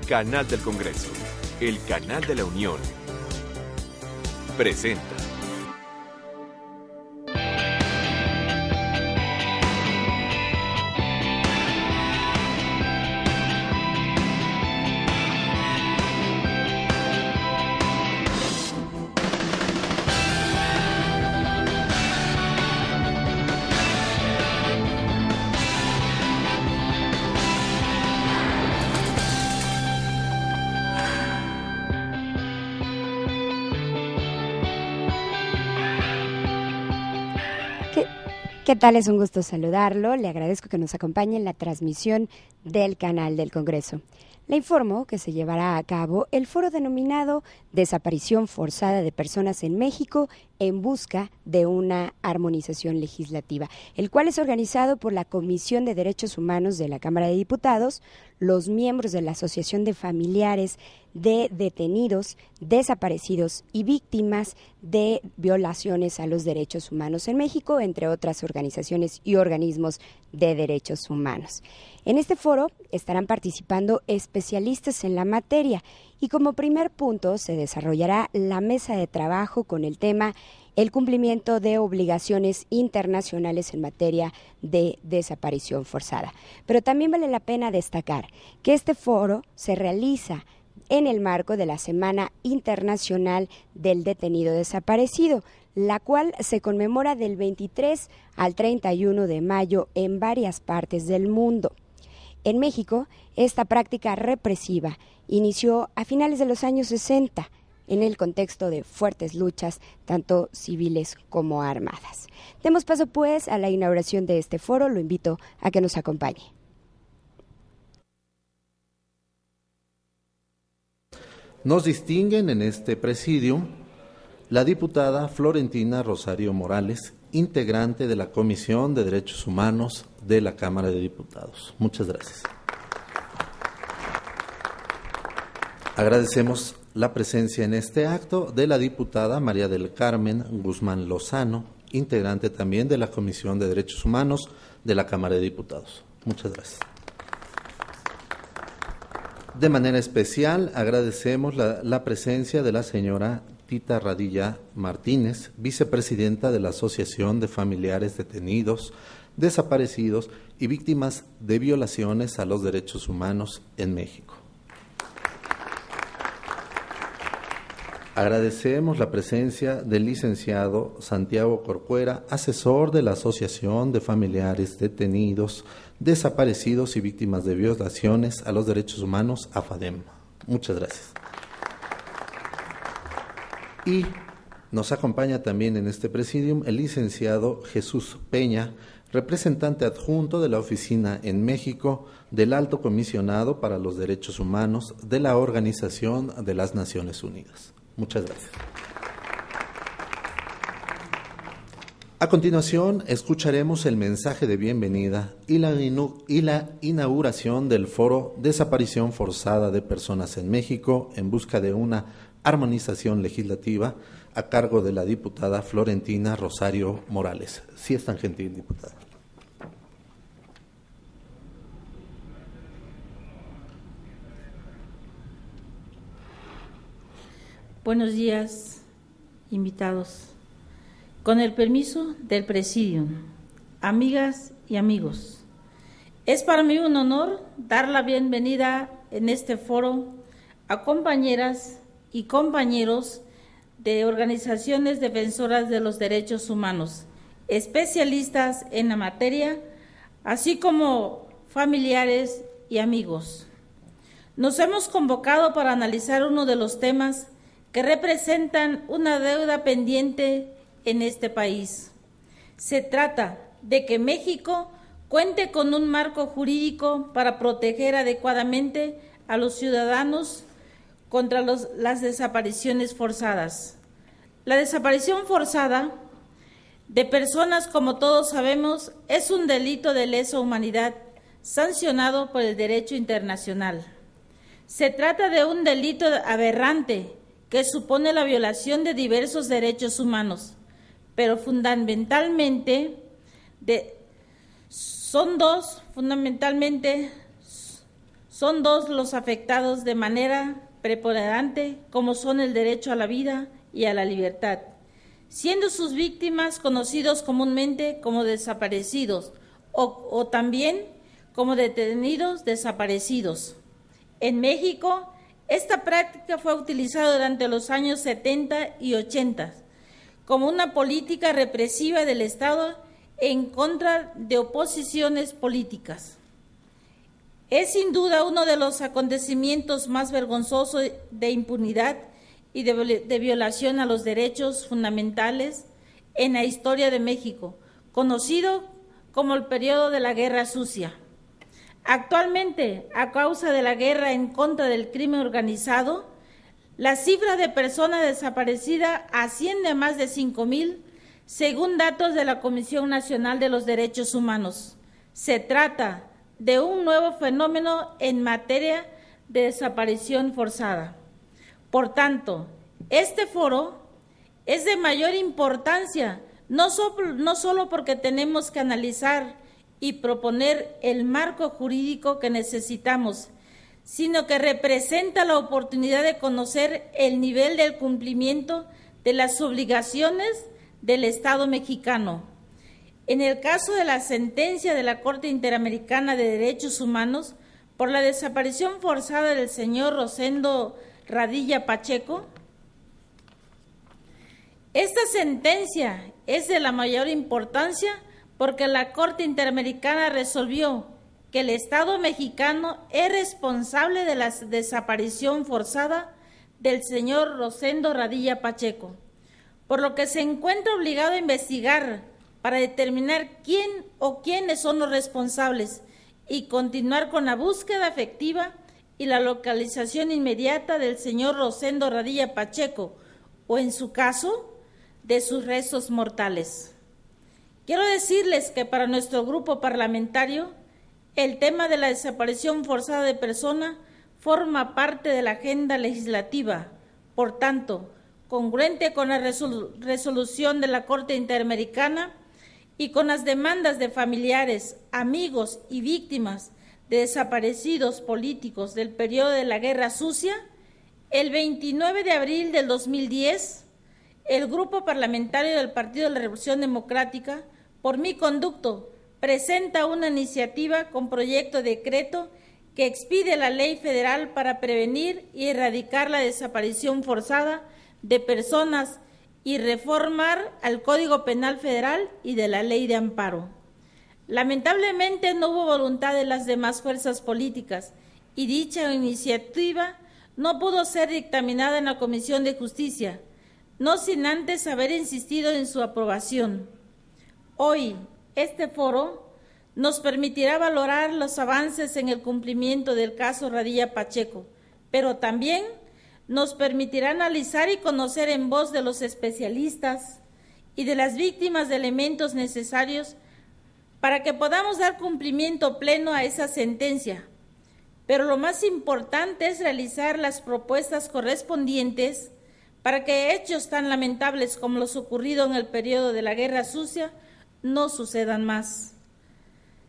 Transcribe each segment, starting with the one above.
Canal del Congreso, el canal de la Unión, presenta. ¿Qué tal? Es un gusto saludarlo. Le agradezco que nos acompañe en la transmisión del canal del Congreso. Le informo que se llevará a cabo el foro denominado Desaparición Forzada de Personas en México en busca de una armonización legislativa, el cual es organizado por la Comisión de Derechos Humanos de la Cámara de Diputados, los miembros de la Asociación de Familiares de Detenidos, Desaparecidos y Víctimas de Violaciones a los Derechos Humanos en México, entre otras organizaciones y organismos de derechos humanos. En este foro estarán participando especialistas en la materia y como primer punto se desarrollará la mesa de trabajo con el tema el cumplimiento de obligaciones internacionales en materia de desaparición forzada. Pero también vale la pena destacar que este foro se realiza en el marco de la Semana Internacional del Detenido Desaparecido, la cual se conmemora del 23 al 31 de mayo en varias partes del mundo. En México, esta práctica represiva inició a finales de los años 60 en el contexto de fuertes luchas, tanto civiles como armadas. Demos paso, pues, a la inauguración de este foro. Lo invito a que nos acompañe. Nos distinguen en este presidium la diputada Florentina Rosario Morales, integrante de la Comisión de Derechos Humanos de la Cámara de Diputados. Muchas gracias. Agradecemos la presencia en este acto de la diputada María del Carmen Guzmán Lozano, integrante también de la Comisión de Derechos Humanos de la Cámara de Diputados. Muchas gracias. De manera especial, agradecemos la presencia de la señora Tita Radilla Martínez, vicepresidenta de la Asociación de Familiares Detenidos, Desaparecidos y Víctimas de Violaciones a los Derechos Humanos en México. Agradecemos la presencia del licenciado Santiago Corcuera, asesor de la Asociación de Familiares Detenidos, Desaparecidos y Víctimas de Violaciones a los Derechos Humanos, AFADEM. Muchas gracias. Y nos acompaña también en este presidium el licenciado Jesús Peña, representante adjunto de la Oficina en México del Alto Comisionado para los Derechos Humanos de la Organización de las Naciones Unidas. Muchas gracias. A continuación, escucharemos el mensaje de bienvenida y la inauguración del foro Desaparición Forzada de Personas en México en busca de una armonización legislativa a cargo de la diputada Florentina Rosario Morales. Si es tan gentil, diputada. Buenos días, invitados. Con el permiso del presidium, amigas y amigos, es para mí un honor dar la bienvenida en este foro a compañeras y compañeros de organizaciones defensoras de los derechos humanos, especialistas en la materia, así como familiares y amigos. Nos hemos convocado para analizar uno de los temas que representan una deuda pendiente en este país. Se trata de que México cuente con un marco jurídico para proteger adecuadamente a los ciudadanos contra las desapariciones forzadas. La desaparición forzada de personas, como todos sabemos, es un delito de lesa humanidad sancionado por el derecho internacional. Se trata de un delito aberrante que supone la violación de diversos derechos humanos, pero fundamentalmente son dos Son dos los afectados de manera preponderante, como son el derecho a la vida y a la libertad, siendo sus víctimas conocidos comúnmente como desaparecidos o también como detenidos desaparecidos. En México, esta práctica fue utilizada durante los años 70 y 80 como una política represiva del Estado en contra de oposiciones políticas. Es sin duda uno de los acontecimientos más vergonzosos de impunidad y de violación a los derechos fundamentales en la historia de México, conocido como el periodo de la Guerra Sucia. Actualmente, a causa de la guerra en contra del crimen organizado, la cifra de personas desaparecidas asciende a más de 5,000, según datos de la Comisión Nacional de los Derechos Humanos. Se trata de un nuevo fenómeno en materia de desaparición forzada. Por tanto, este foro es de mayor importancia, no solo porque tenemos que analizar y proponer el marco jurídico que necesitamos, sino que representa la oportunidad de conocer el nivel del cumplimiento de las obligaciones del Estado mexicano. En el caso de la sentencia de la Corte Interamericana de Derechos Humanos por la desaparición forzada del señor Rosendo Radilla Pacheco, esta sentencia es de la mayor importancia porque la Corte Interamericana resolvió que el Estado mexicano es responsable de la desaparición forzada del señor Rosendo Radilla Pacheco, por lo que se encuentra obligado a investigar para determinar quién o quiénes son los responsables y continuar con la búsqueda efectiva y la localización inmediata del señor Rosendo Radilla Pacheco, o en su caso, de sus restos mortales. Quiero decirles que para nuestro grupo parlamentario, el tema de la desaparición forzada de personas forma parte de la agenda legislativa. Por tanto, congruente con la resolución de la Corte Interamericana y con las demandas de familiares, amigos y víctimas de desaparecidos políticos del periodo de la Guerra Sucia, el 29 de abril del 2010, el Grupo Parlamentario del Partido de la Revolución Democrática, por mi conducto, presenta una iniciativa con proyecto de decreto que expide la Ley Federal para prevenir y erradicar la desaparición forzada de personas y reformar al Código Penal Federal y de la Ley de Amparo. Lamentablemente no hubo voluntad de las demás fuerzas políticas y dicha iniciativa no pudo ser dictaminada en la Comisión de Justicia, no sin antes haber insistido en su aprobación. Hoy, este foro nos permitirá valorar los avances en el cumplimiento del caso Radilla Pacheco, pero también nos permitirá analizar y conocer en voz de los especialistas y de las víctimas de elementos necesarios para que podamos dar cumplimiento pleno a esa sentencia. Pero lo más importante es realizar las propuestas correspondientes para que hechos tan lamentables como los ocurridos en el periodo de la Guerra Sucia no sucedan más.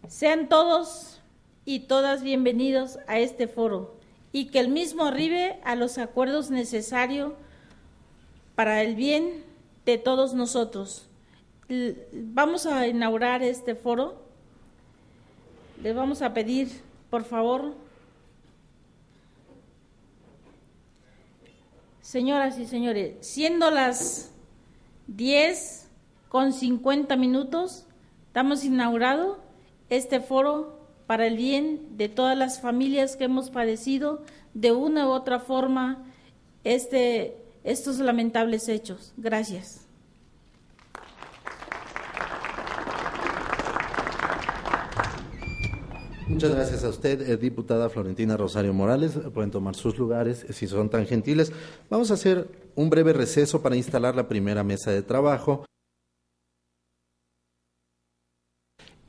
Sean todos y todas bienvenidos a este foro y que el mismo arribe a los acuerdos necesarios para el bien de todos nosotros. Vamos a inaugurar este foro. Les vamos a pedir, por favor, señoras y señores, siendo las 10:50, damos inaugurado este foro para el bien de todas las familias que hemos padecido de una u otra forma estos lamentables hechos. Gracias. Muchas gracias a usted, diputada Florentina Rosario Morales. Pueden tomar sus lugares si son tan gentiles. Vamos a hacer un breve receso para instalar la primera mesa de trabajo.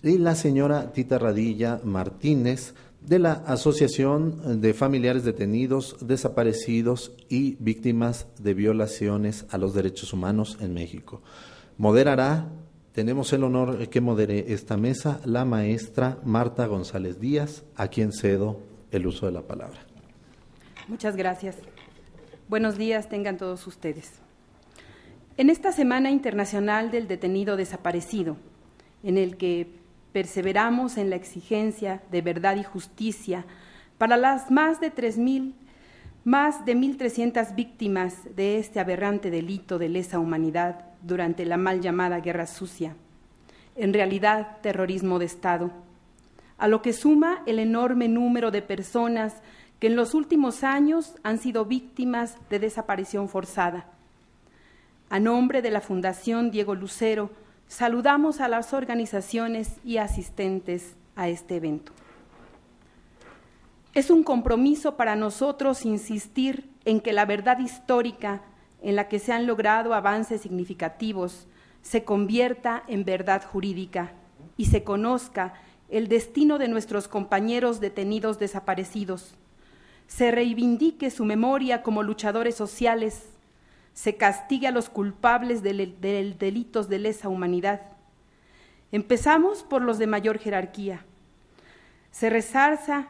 Y la señora Tita Radilla Martínez, de la Asociación de Familiares Detenidos, Desaparecidos y Víctimas de Violaciones a los Derechos Humanos en México. Moderará, tenemos el honor que modere esta mesa, la maestra Marta González Díaz, a quien cedo el uso de la palabra. Muchas gracias. Buenos días tengan todos ustedes. En esta Semana Internacional del Detenido Desaparecido, en el que perseveramos en la exigencia de verdad y justicia para las más de 1.300 víctimas de este aberrante delito de lesa humanidad durante la mal llamada Guerra Sucia, en realidad terrorismo de Estado, a lo que suma el enorme número de personas que en los últimos años han sido víctimas de desaparición forzada. A nombre de la Fundación Diego Lucero, saludamos a las organizaciones y asistentes a este evento. Es un compromiso para nosotros insistir en que la verdad histórica en la que se han logrado avances significativos se convierta en verdad jurídica y se conozca el destino de nuestros compañeros detenidos desaparecidos, se reivindique su memoria como luchadores sociales, se castigue a los culpables de delitos de lesa humanidad. Empezamos por los de mayor jerarquía. Se resarza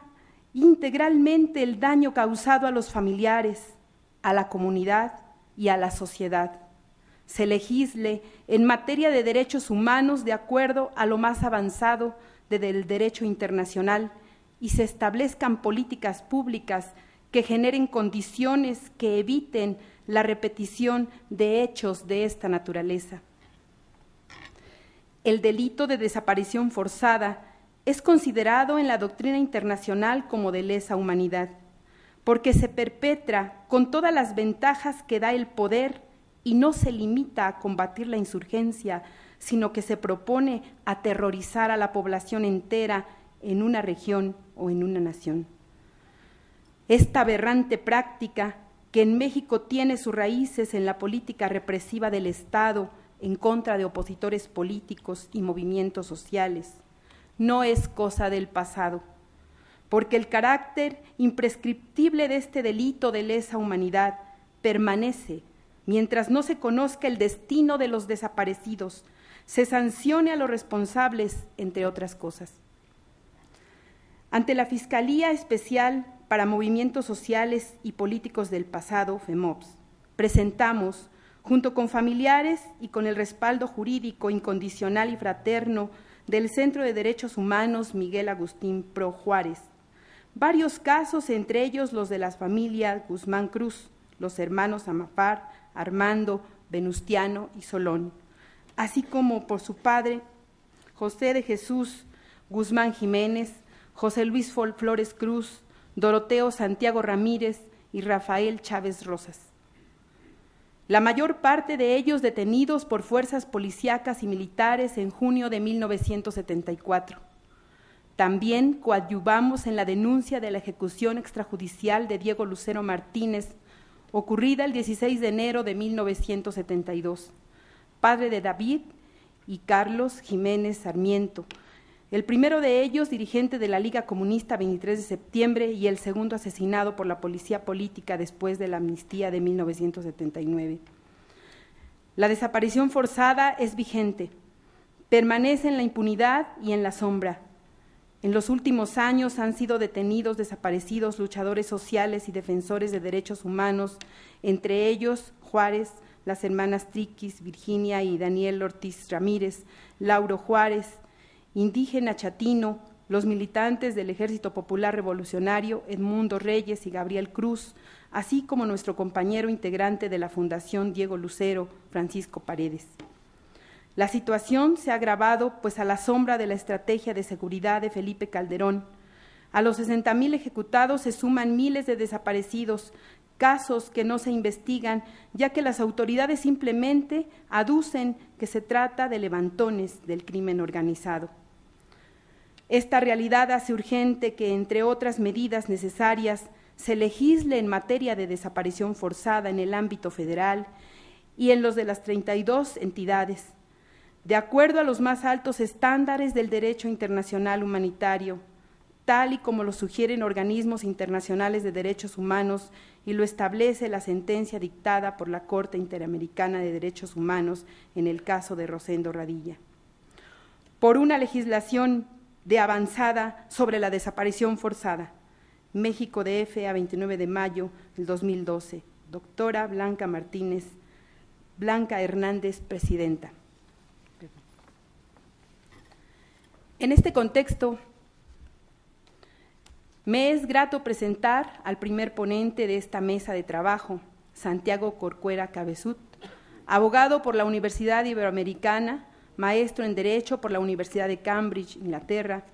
integralmente el daño causado a los familiares, a la comunidad y a la sociedad. Se legisle en materia de derechos humanos de acuerdo a lo más avanzado del derecho internacional y se establezcan políticas públicas que generen condiciones que eviten la repetición de hechos de esta naturaleza. El delito de desaparición forzada es considerado en la doctrina internacional como de lesa humanidad, porque se perpetra con todas las ventajas que da el poder y no se limita a combatir la insurgencia, sino que se propone aterrorizar a la población entera en una región o en una nación. Esta aberrante práctica, que en México tiene sus raíces en la política represiva del Estado en contra de opositores políticos y movimientos sociales, no es cosa del pasado, porque el carácter imprescriptible de este delito de lesa humanidad permanece mientras no se conozca el destino de los desaparecidos, se sancione a los responsables, entre otras cosas. Ante la Fiscalía Especial para Movimientos Sociales y Políticos del Pasado, FEMOPS, presentamos, junto con familiares y con el respaldo jurídico incondicional y fraterno del Centro de Derechos Humanos Miguel Agustín Pro Juárez, varios casos, entre ellos los de las familias Guzmán Cruz, los hermanos Amafar, Armando, Venustiano y Solón, así como por su padre, José de Jesús Guzmán Jiménez, José Luis Flores Cruz, Doroteo Santiago Ramírez y Rafael Chávez Rosas. La mayor parte de ellos detenidos por fuerzas policíacas y militares en junio de 1974. También coadyuvamos en la denuncia de la ejecución extrajudicial de Diego Lucero Martínez, ocurrida el 16 de enero de 1972, padre de David y Carlos Jiménez Sarmiento, el primero de ellos dirigente de la Liga Comunista 23 de septiembre y el segundo asesinado por la policía política después de la amnistía de 1979. La desaparición forzada es vigente, permanece en la impunidad y en la sombra. En los últimos años han sido detenidos, desaparecidos luchadores sociales y defensores de derechos humanos, entre ellos Juárez, las hermanas Triquis, Virginia y Daniel Ortiz Ramírez, Lauro Juárez, indígena chatino, los militantes del Ejército Popular Revolucionario, Edmundo Reyes y Gabriel Cruz, así como nuestro compañero integrante de la Fundación Diego Lucero, Francisco Paredes. La situación se ha agravado pues a la sombra de la estrategia de seguridad de Felipe Calderón. A los 60,000 ejecutados se suman miles de desaparecidos, casos que no se investigan, ya que las autoridades simplemente aducen que se trata de levantones del crimen organizado. Esta realidad hace urgente que, entre otras medidas necesarias, se legisle en materia de desaparición forzada en el ámbito federal y en los de las 32 entidades, de acuerdo a los más altos estándares del derecho internacional humanitario, tal y como lo sugieren organismos internacionales de derechos humanos y lo establece la sentencia dictada por la Corte Interamericana de Derechos Humanos en el caso de Rosendo Radilla. Por una legislación de avanzada sobre la desaparición forzada, México DF, a 29 de mayo del 2012. Doctora Blanca Hernández, presidenta. En este contexto, me es grato presentar al primer ponente de esta mesa de trabajo, Santiago Corcuera Cabeçut, abogado por la Universidad Iberoamericana, maestro en Derecho por la Universidad de Cambridge, Inglaterra.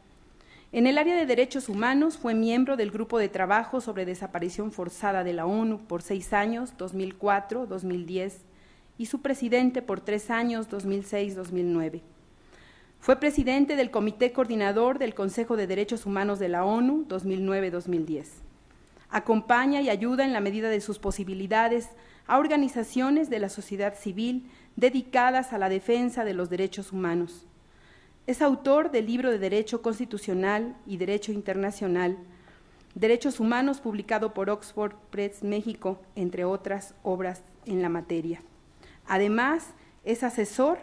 En el área de Derechos Humanos fue miembro del Grupo de Trabajo sobre Desaparición Forzada de la ONU por 6 años, 2004-2010, y su presidente por 3 años, 2006-2009. Fue presidente del Comité Coordinador del Consejo de Derechos Humanos de la ONU, 2009-2010. Acompaña y ayuda en la medida de sus posibilidades a organizaciones de la sociedad civil dedicadas a la defensa de los derechos humanos. Es autor del libro de Derecho Constitucional y Derecho Internacional, Derechos Humanos, publicado por Oxford Press México, entre otras obras en la materia. Además, es asesor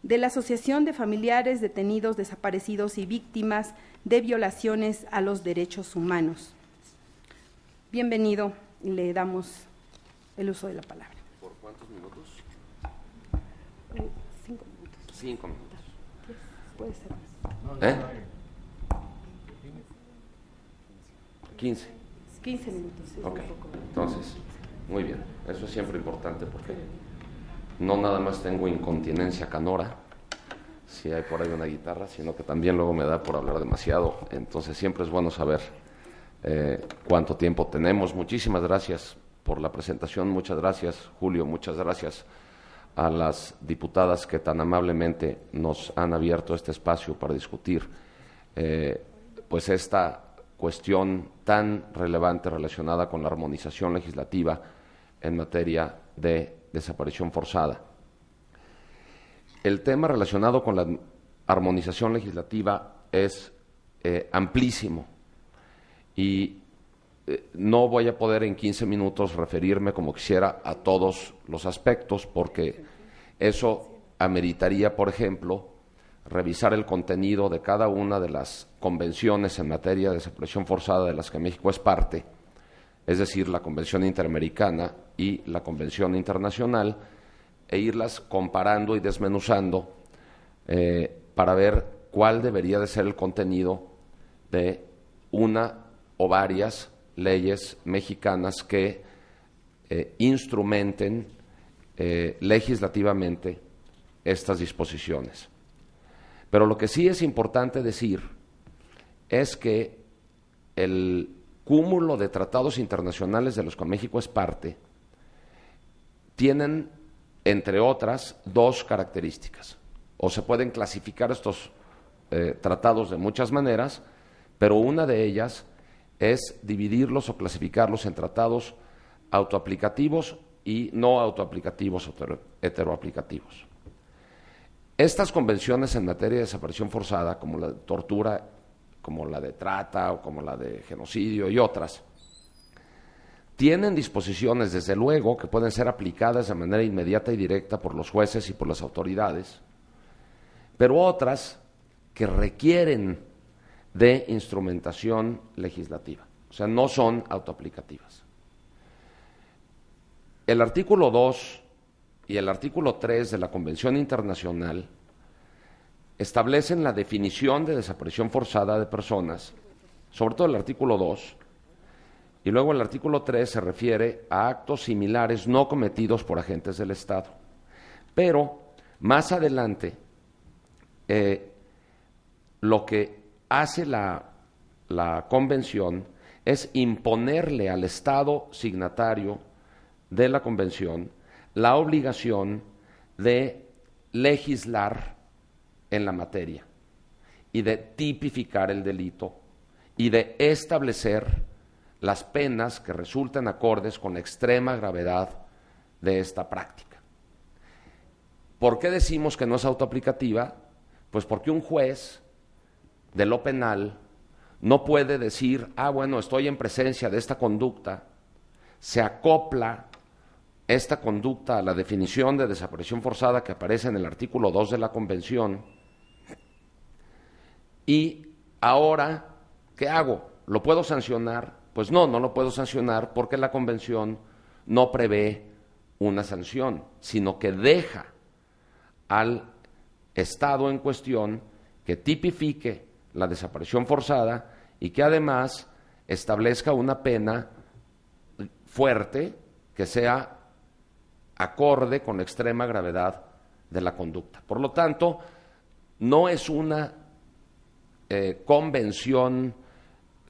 de la Asociación de Familiares Detenidos, Desaparecidos y Víctimas de Violaciones a los Derechos Humanos. Bienvenido y le damos el uso de la palabra. ¿Por cuántos minutos? 5 minutos. 5 minutos. Puede ser más. 15. 15 minutos. Sí, Ok, un poco. entonces, muy bien. Eso es siempre importante porque no nada más tengo incontinencia canora, si hay por ahí una guitarra, sino que también luego me da por hablar demasiado. Entonces siempre es bueno saber cuánto tiempo tenemos. Muchísimas gracias por la presentación. Muchas gracias, Julio. Muchas gracias a las diputadas que tan amablemente nos han abierto este espacio para discutir pues esta cuestión tan relevante relacionada con la armonización legislativa en materia de desaparición forzada. El tema relacionado con la armonización legislativa es amplísimo y no voy a poder en 15 minutos referirme como quisiera a todos los aspectos, porque eso ameritaría, por ejemplo, revisar el contenido de cada una de las convenciones en materia de desaparición forzada de las que México es parte, es decir, la Convención Interamericana y la Convención Internacional, e irlas comparando y desmenuzando para ver cuál debería de ser el contenido de una o varias leyes mexicanas que instrumenten legislativamente estas disposiciones. Pero lo que sí es importante decir es que el cúmulo de tratados internacionales de los que México es parte tienen, entre otras, 2 características. O se pueden clasificar estos tratados de muchas maneras, pero una de ellas es dividirlos o clasificarlos en tratados autoaplicativos y no autoaplicativos o heteroaplicativos. Estas convenciones en materia de desaparición forzada, como la de tortura, como la de trata o como la de genocidio y otras, tienen disposiciones, desde luego, que pueden ser aplicadas de manera inmediata y directa por los jueces y por las autoridades, pero otras que requieren de instrumentación legislativa, o sea, no son autoaplicativas. El artículo 2 y el artículo 3 de la Convención Internacional establecen la definición de desaparición forzada de personas, sobre todo el artículo 2, y luego el artículo 3 se refiere a actos similares no cometidos por agentes del Estado. Pero más adelante, lo que hace la Convención es imponerle al Estado signatario de la Convención la obligación de legislar en la materia y de tipificar el delito y de establecer las penas que resulten acordes con la extrema gravedad de esta práctica. ¿Por qué decimos que no es autoaplicativa? Pues porque un juez de lo penal no puede decir, bueno, estoy en presencia de esta conducta, se acopla esta conducta a la definición de desaparición forzada que aparece en el artículo 2 de la Convención, y ahora, ¿qué hago? ¿Lo puedo sancionar? Pues no lo puedo sancionar porque la convención no prevé una sanción, sino que deja al Estado en cuestión que tipifique la desaparición forzada y que además establezca una pena fuerte que sea acorde con la extrema gravedad de la conducta. Por lo tanto, no es una convención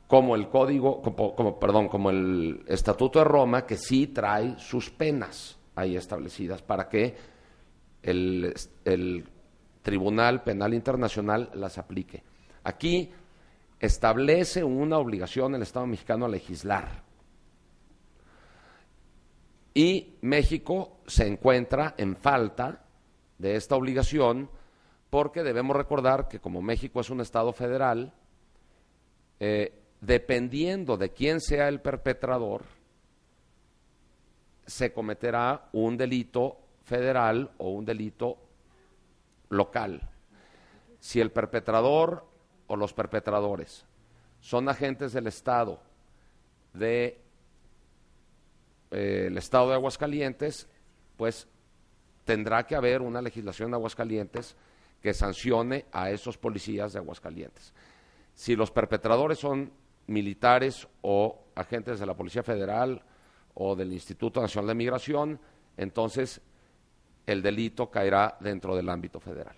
como el código, como el Estatuto de Roma, que sí trae sus penas ahí establecidas para que el Tribunal Penal Internacional las aplique. Aquí establece una obligación el Estado mexicano a legislar. Y México se encuentra en falta de esta obligación porque debemos recordar que como México es un Estado federal, dependiendo de quién sea el perpetrador, se cometerá un delito federal o un delito local. Si el perpetrador o los perpetradores son agentes del Estado el Estado de Aguascalientes, pues tendrá que haber una legislación de Aguascalientes que sancione a esos policías de Aguascalientes. Si los perpetradores son militares o agentes de la Policía Federal o del Instituto Nacional de Migración, entonces el delito caerá dentro del ámbito federal.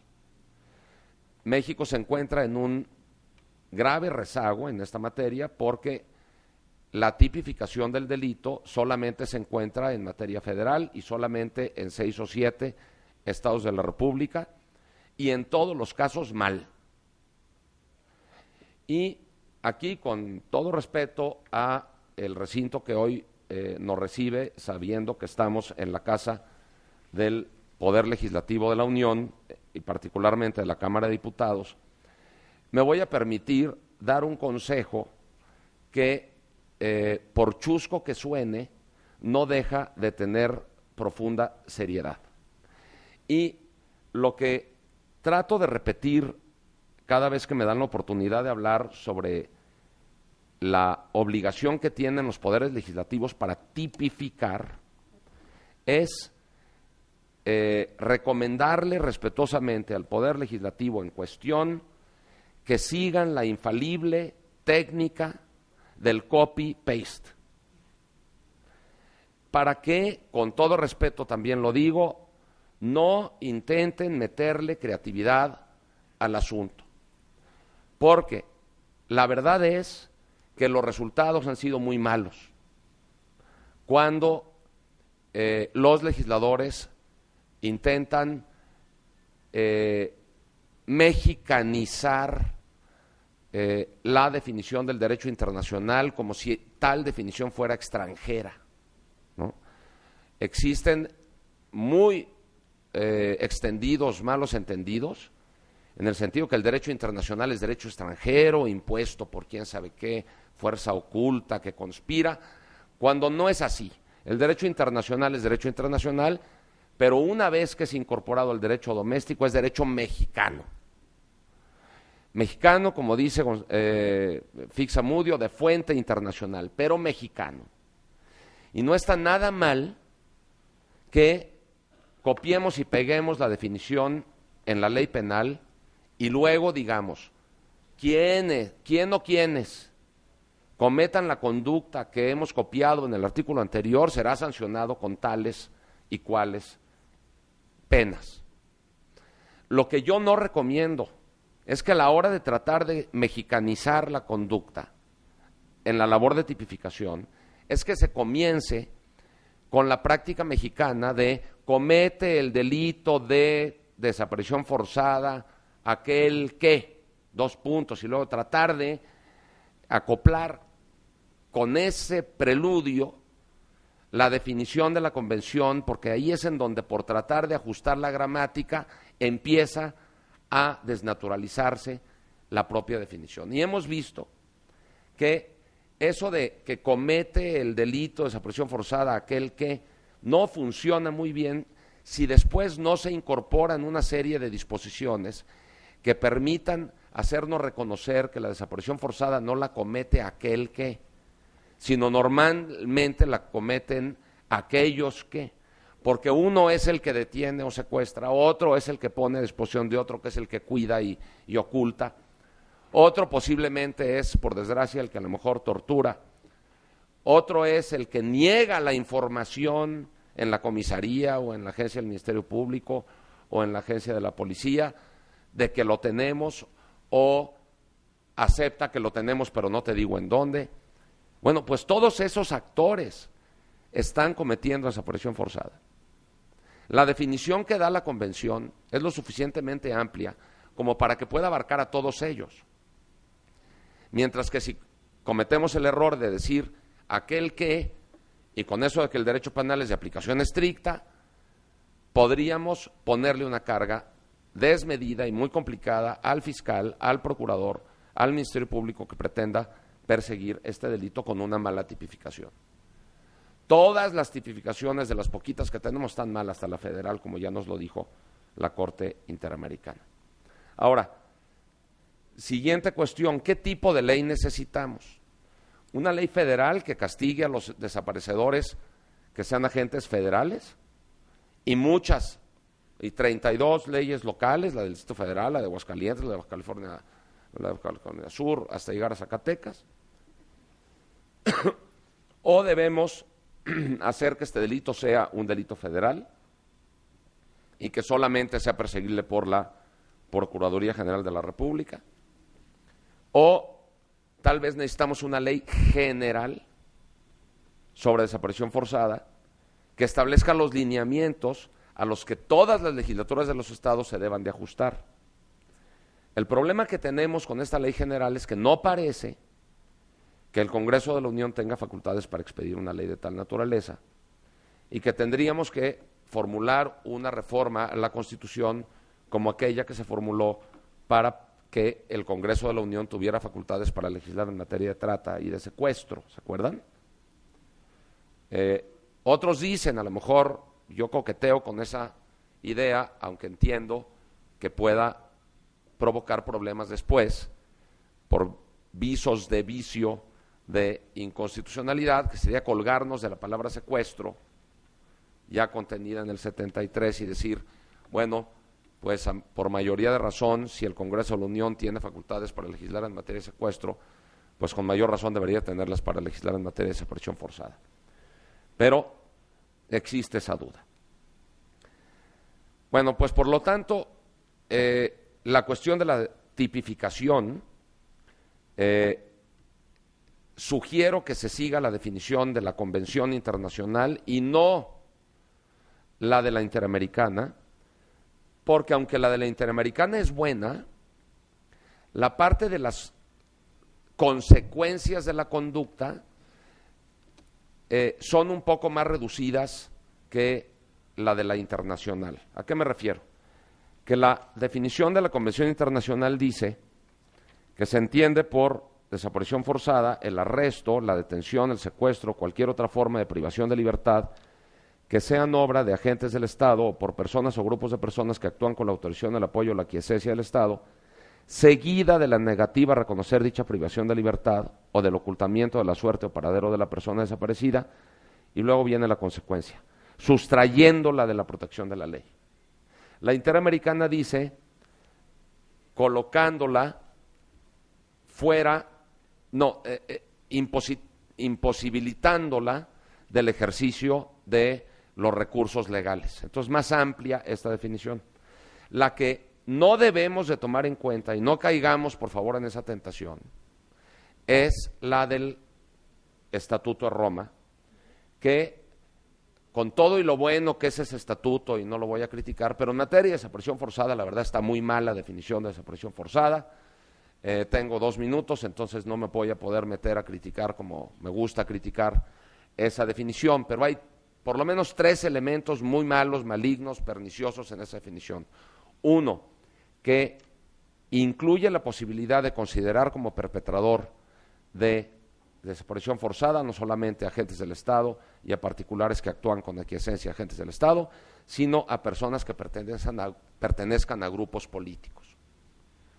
México se encuentra en un grave rezago en esta materia porque la tipificación del delito solamente se encuentra en materia federal y solamente en 6 o 7 estados de la República y en todos los casos mal. Y aquí, con todo respeto a el recinto que hoy nos recibe, sabiendo que estamos en la casa del Poder Legislativo de la Unión y particularmente de la Cámara de Diputados, me voy a permitir dar un consejo que, por chusco que suene, no deja de tener profunda seriedad. Y lo que trato de repetir cada vez que me dan la oportunidad de hablar sobre la obligación que tienen los poderes legislativos para tipificar es recomendarle respetuosamente al Poder Legislativo en cuestión que sigan la infalible técnica del copy-paste. Para que, con todo respeto también lo digo, no intenten meterle creatividad al asunto. Porque la verdad es que los resultados han sido muy malos. Cuando los legisladores intentan mexicanizar la definición del derecho internacional como si tal definición fuera extranjera, ¿no? Existen muy extendidos malos entendidos, en el sentido que el derecho internacional es derecho extranjero, impuesto por quién sabe qué, fuerza oculta que conspira, cuando no es así. El derecho internacional es derecho internacional, pero una vez que es incorporado al derecho doméstico es derecho mexicano. Mexicano, como dice Fixamudio, de fuente internacional, pero mexicano. Y no está nada mal que copiemos y peguemos la definición en la ley penal y luego digamos, ¿quién o quiénes cometan la conducta que hemos copiado en el artículo anterior será sancionado con tales y cuales penas? Lo que yo no recomiendo es que a la hora de tratar de mexicanizar la conducta en la labor de tipificación, es que se comience con la práctica mexicana de comete el delito de desaparición forzada aquel que, 2 puntos, y luego tratar de acoplar con ese preludio la definición de la convención, porque ahí es en donde, por tratar de ajustar la gramática, empieza a desnaturalizarse la propia definición. Y hemos visto que eso de que comete el delito de desaparición forzada aquel que no funciona muy bien si después no se incorporan una serie de disposiciones que permitan hacernos reconocer que la desaparición forzada no la comete aquel que, sino normalmente la cometen aquellos que, porque uno es el que detiene o secuestra, otro es el que pone a disposición de otro, que es el que cuida y oculta, otro posiblemente es, por desgracia, el que a lo mejor tortura, otro es el que niega la información en la comisaría o en la agencia del Ministerio Público o en la agencia de la policía de que lo tenemos, o acepta que lo tenemos pero no te digo en dónde. Bueno, pues todos esos actores están cometiendo desaparición forzada. La definición que da la Convención es lo suficientemente amplia como para que pueda abarcar a todos ellos. Mientras que si cometemos el error de decir aquel que, y con eso de que el derecho penal es de aplicación estricta, podríamos ponerle una carga desmedida y muy complicada al fiscal, al procurador, al Ministerio Público que pretenda perseguir este delito con una mala tipificación. Todas las tipificaciones de las poquitas que tenemos están mal, hasta la federal, como ya nos lo dijo la Corte Interamericana. Ahora, siguiente cuestión, ¿qué tipo de ley necesitamos? Una ley federal que castigue a los desaparecedores que sean agentes federales, y 32 leyes locales, la del Distrito Federal, la de Aguascalientes, la de California Sur, hasta llegar a Zacatecas. O debemos hacer que este delito sea un delito federal y que solamente sea perseguible por la Procuraduría General de la República. O tal vez necesitamos una ley general sobre desaparición forzada que establezca los lineamientos a los que todas las legislaturas de los estados se deban de ajustar. El problema que tenemos con esta ley general es que no parece que el Congreso de la Unión tenga facultades para expedir una ley de tal naturaleza y que tendríamos que formular una reforma a la Constitución como aquella que se formuló para que el Congreso de la Unión tuviera facultades para legislar en materia de trata y de secuestro, ¿se acuerdan? Otros dicen, a lo mejor yo coqueteo con esa idea, aunque entiendo que pueda provocar problemas después por visos de vicio de inconstitucionalidad, que sería colgarnos de la palabra secuestro, ya contenida en el 73, y decir, bueno, pues por mayoría de razón, si el Congreso de la Unión tiene facultades para legislar en materia de secuestro, pues con mayor razón debería tenerlas para legislar en materia de desaparición forzada. Pero existe esa duda. Bueno, pues por lo tanto, la cuestión de la tipificación, sugiero que se siga la definición de la Convención Internacional y no la de la Interamericana, porque aunque la de la Interamericana es buena, la parte de las consecuencias de la conducta son un poco más reducidas que la de la internacional. ¿A qué me refiero? Que la definición de la Convención Internacional dice que se entiende por desaparición forzada el arresto, la detención, el secuestro, cualquier otra forma de privación de libertad que sean obra de agentes del Estado o por personas o grupos de personas que actúan con la autorización, el apoyo o la aquiescencia del Estado, seguida de la negativa a reconocer dicha privación de libertad o del ocultamiento de la suerte o paradero de la persona desaparecida, y luego viene la consecuencia, sustrayéndola de la protección de la ley. La Interamericana dice, colocándola fuera, imposibilitándola del ejercicio de los recursos legales. Entonces, más amplia esta definición. La que no debemos de tomar en cuenta, y no caigamos por favor en esa tentación, es la del Estatuto de Roma, que con todo y lo bueno que es ese estatuto, y no lo voy a criticar, pero en materia de desaparición forzada, la verdad está muy mal la definición de desaparición forzada. Tengo 2 minutos, entonces no me voy a poder meter a criticar como me gusta criticar esa definición, pero hay por lo menos 3 elementos muy malos, malignos, perniciosos en esa definición. Uno, que incluye la posibilidad de considerar como perpetrador de desaparición forzada no solamente a agentes del Estado y a particulares que actúan con aquiescencia a agentes del Estado, sino a personas que pertenezcan a grupos políticos.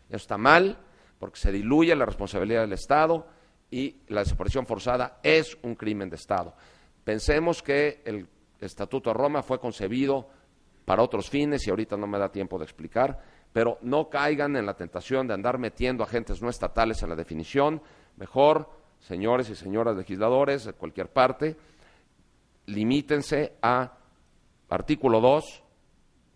Eso está mal, porque se diluye la responsabilidad del Estado y la desaparición forzada es un crimen de Estado. Pensemos que el Estatuto de Roma fue concebido para otros fines y ahorita no me da tiempo de explicar, pero no caigan en la tentación de andar metiendo agentes no estatales en la definición. Mejor, señores y señoras legisladores de cualquier parte, limítense a artículo 2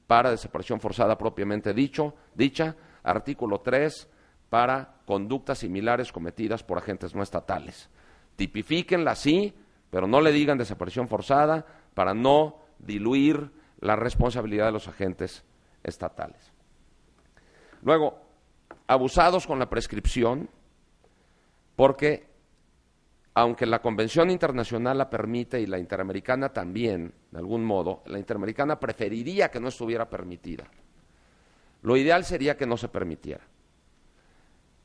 para desaparición forzada propiamente dicha, artículo 3 para conductas similares cometidas por agentes no estatales. Tipifíquenla, sí, pero no le digan desaparición forzada para no diluir la responsabilidad de los agentes estatales. Luego, abusados con la prescripción, porque aunque la Convención Internacional la permite y la Interamericana también, de algún modo, la Interamericana preferiría que no estuviera permitida. Lo ideal sería que no se permitiera.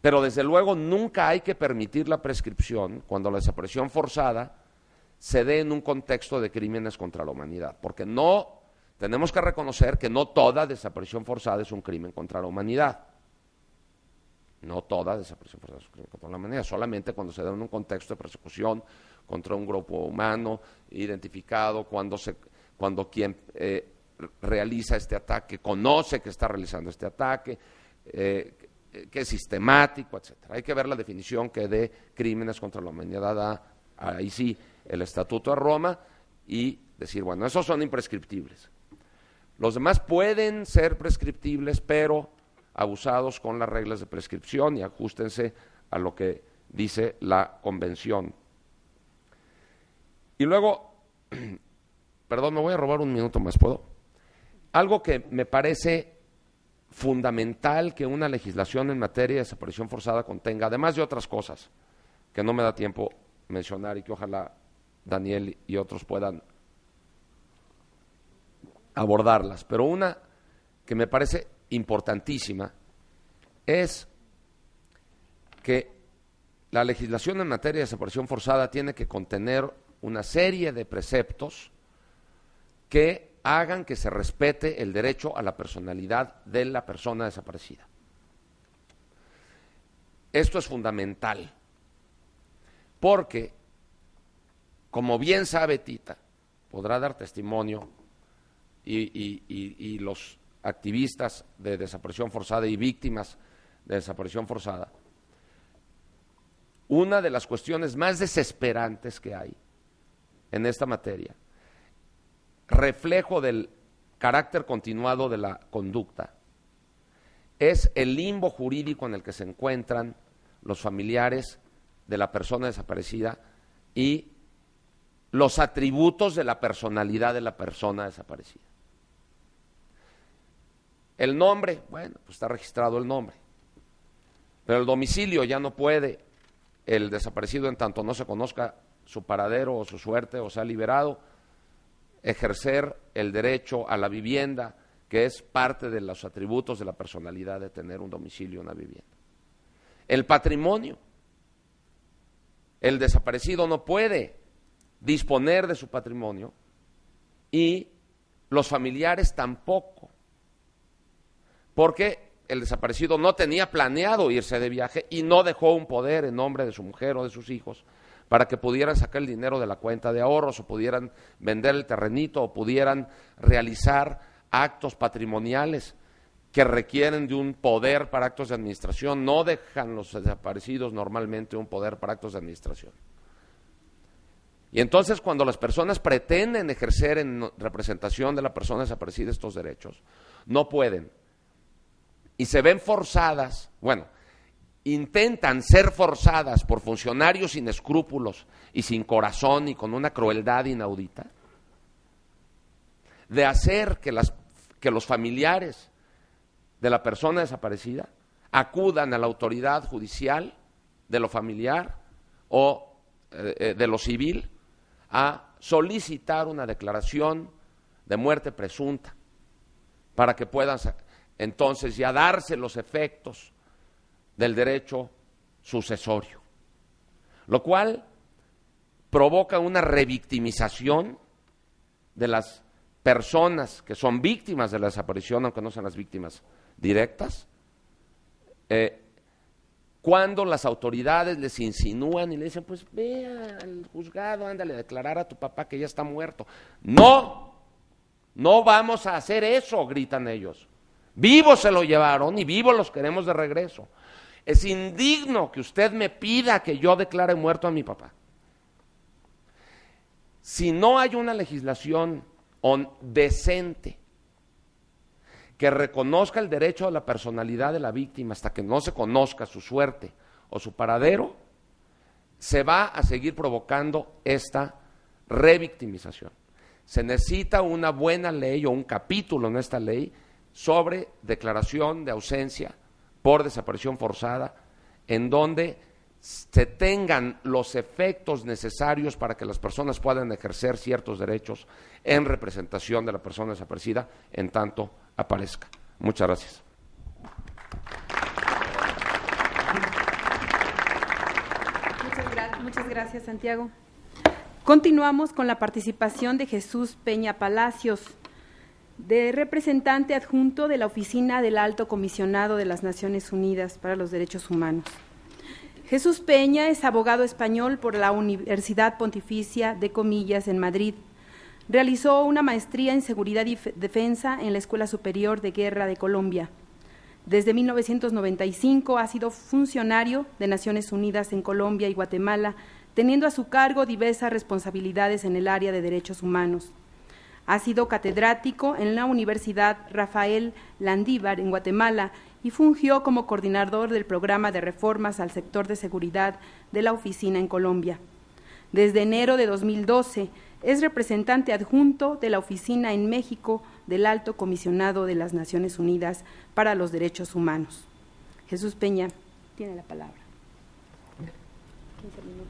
Pero desde luego nunca hay que permitir la prescripción cuando la desaparición forzada se dé en un contexto de crímenes contra la humanidad, porque no tenemos que reconocer que no toda desaparición forzada es un crimen contra la humanidad. No toda desaparición forzada es un crimen contra la humanidad, solamente cuando se da en un contexto de persecución contra un grupo humano identificado, cuando quien realiza este ataque conoce que está realizando este ataque, que es sistemático, etcétera. Hay que ver la definición que dé crímenes contra la humanidad ahí sí el Estatuto de Roma y decir, bueno, esos son imprescriptibles. Los demás pueden ser prescriptibles, pero abusados con las reglas de prescripción y ajustense a lo que dice la Convención. Y luego, perdón, me voy a robar un minuto más, ¿puedo? Algo que me parece fundamental que una legislación en materia de desaparición forzada contenga, además de otras cosas que no me da tiempo mencionar y que ojalá Daniel y otros puedan abordarlas, pero una que me parece importantísima es que la legislación en materia de desaparición forzada tiene que contener una serie de preceptos que hagan que se respete el derecho a la personalidad de la persona desaparecida. Esto es fundamental, porque, como bien sabe Tita, podrá dar testimonio, y los activistas de desaparición forzada y víctimas de desaparición forzada, una de las cuestiones más desesperantes que hay en esta materia, reflejo del carácter continuado de la conducta, es el limbo jurídico en el que se encuentran los familiares de la persona desaparecida y los atributos de la personalidad de la persona desaparecida. El nombre, bueno, pues está registrado el nombre, pero el domicilio ya no puede el desaparecido, en tanto no se conozca su paradero o su suerte o sea liberado, ejercer el derecho a la vivienda, que es parte de los atributos de la personalidad de tener un domicilio, una vivienda. El patrimonio, el desaparecido no puede disponer de su patrimonio y los familiares tampoco, porque el desaparecido no tenía planeado irse de viaje y no dejó un poder en nombre de su mujer o de sus hijos para que pudieran sacar el dinero de la cuenta de ahorros o pudieran vender el terrenito o pudieran realizar actos patrimoniales que requieren de un poder para actos de administración. No dejan los desaparecidos normalmente un poder para actos de administración. Y entonces cuando las personas pretenden ejercer en representación de la persona desaparecida estos derechos, no pueden. Y se ven forzadas, bueno, intentan ser forzadas por funcionarios sin escrúpulos y sin corazón y con una crueldad inaudita, de hacer que los familiares de la persona desaparecida acudan a la autoridad judicial de lo familiar o de lo civil a solicitar una declaración de muerte presunta para que puedan entonces ya darse los efectos del derecho sucesorio, lo cual provoca una revictimización de las personas que son víctimas de la desaparición, aunque no sean las víctimas directas, cuando las autoridades les insinúan y le dicen, pues ve al juzgado, ándale a declarar a tu papá que ya está muerto. No, no vamos a hacer eso, gritan ellos. Vivos se lo llevaron y vivos los queremos de regreso. Es indigno que usted me pida que yo declare muerto a mi papá. Si no hay una legislación decente que reconozca el derecho a la personalidad de la víctima hasta que no se conozca su suerte o su paradero, se va a seguir provocando esta revictimización. Se necesita una buena ley o un capítulo en esta ley sobre declaración de ausencia por desaparición forzada, en donde se tengan los efectos necesarios para que las personas puedan ejercer ciertos derechos en representación de la persona desaparecida en tanto aparezca. Muchas gracias. Muchas gracias, Santiago. Continuamos con la participación de Jesús Peña Palacios, de representante adjunto de la Oficina del Alto Comisionado de las Naciones Unidas para los Derechos Humanos. Jesús Peña es abogado español por la Universidad Pontificia de Comillas en Madrid. Realizó una maestría en Seguridad y Defensa en la Escuela Superior de Guerra de Colombia. Desde 1995 ha sido funcionario de Naciones Unidas en Colombia y Guatemala, teniendo a su cargo diversas responsabilidades en el área de derechos humanos. Ha sido catedrático en la Universidad Rafael Landívar en Guatemala y fungió como coordinador del programa de reformas al sector de seguridad de la oficina en Colombia. Desde enero de 2012 es representante adjunto de la oficina en México del Alto Comisionado de las Naciones Unidas para los Derechos Humanos. Jesús Peña tiene la palabra. 15 minutos.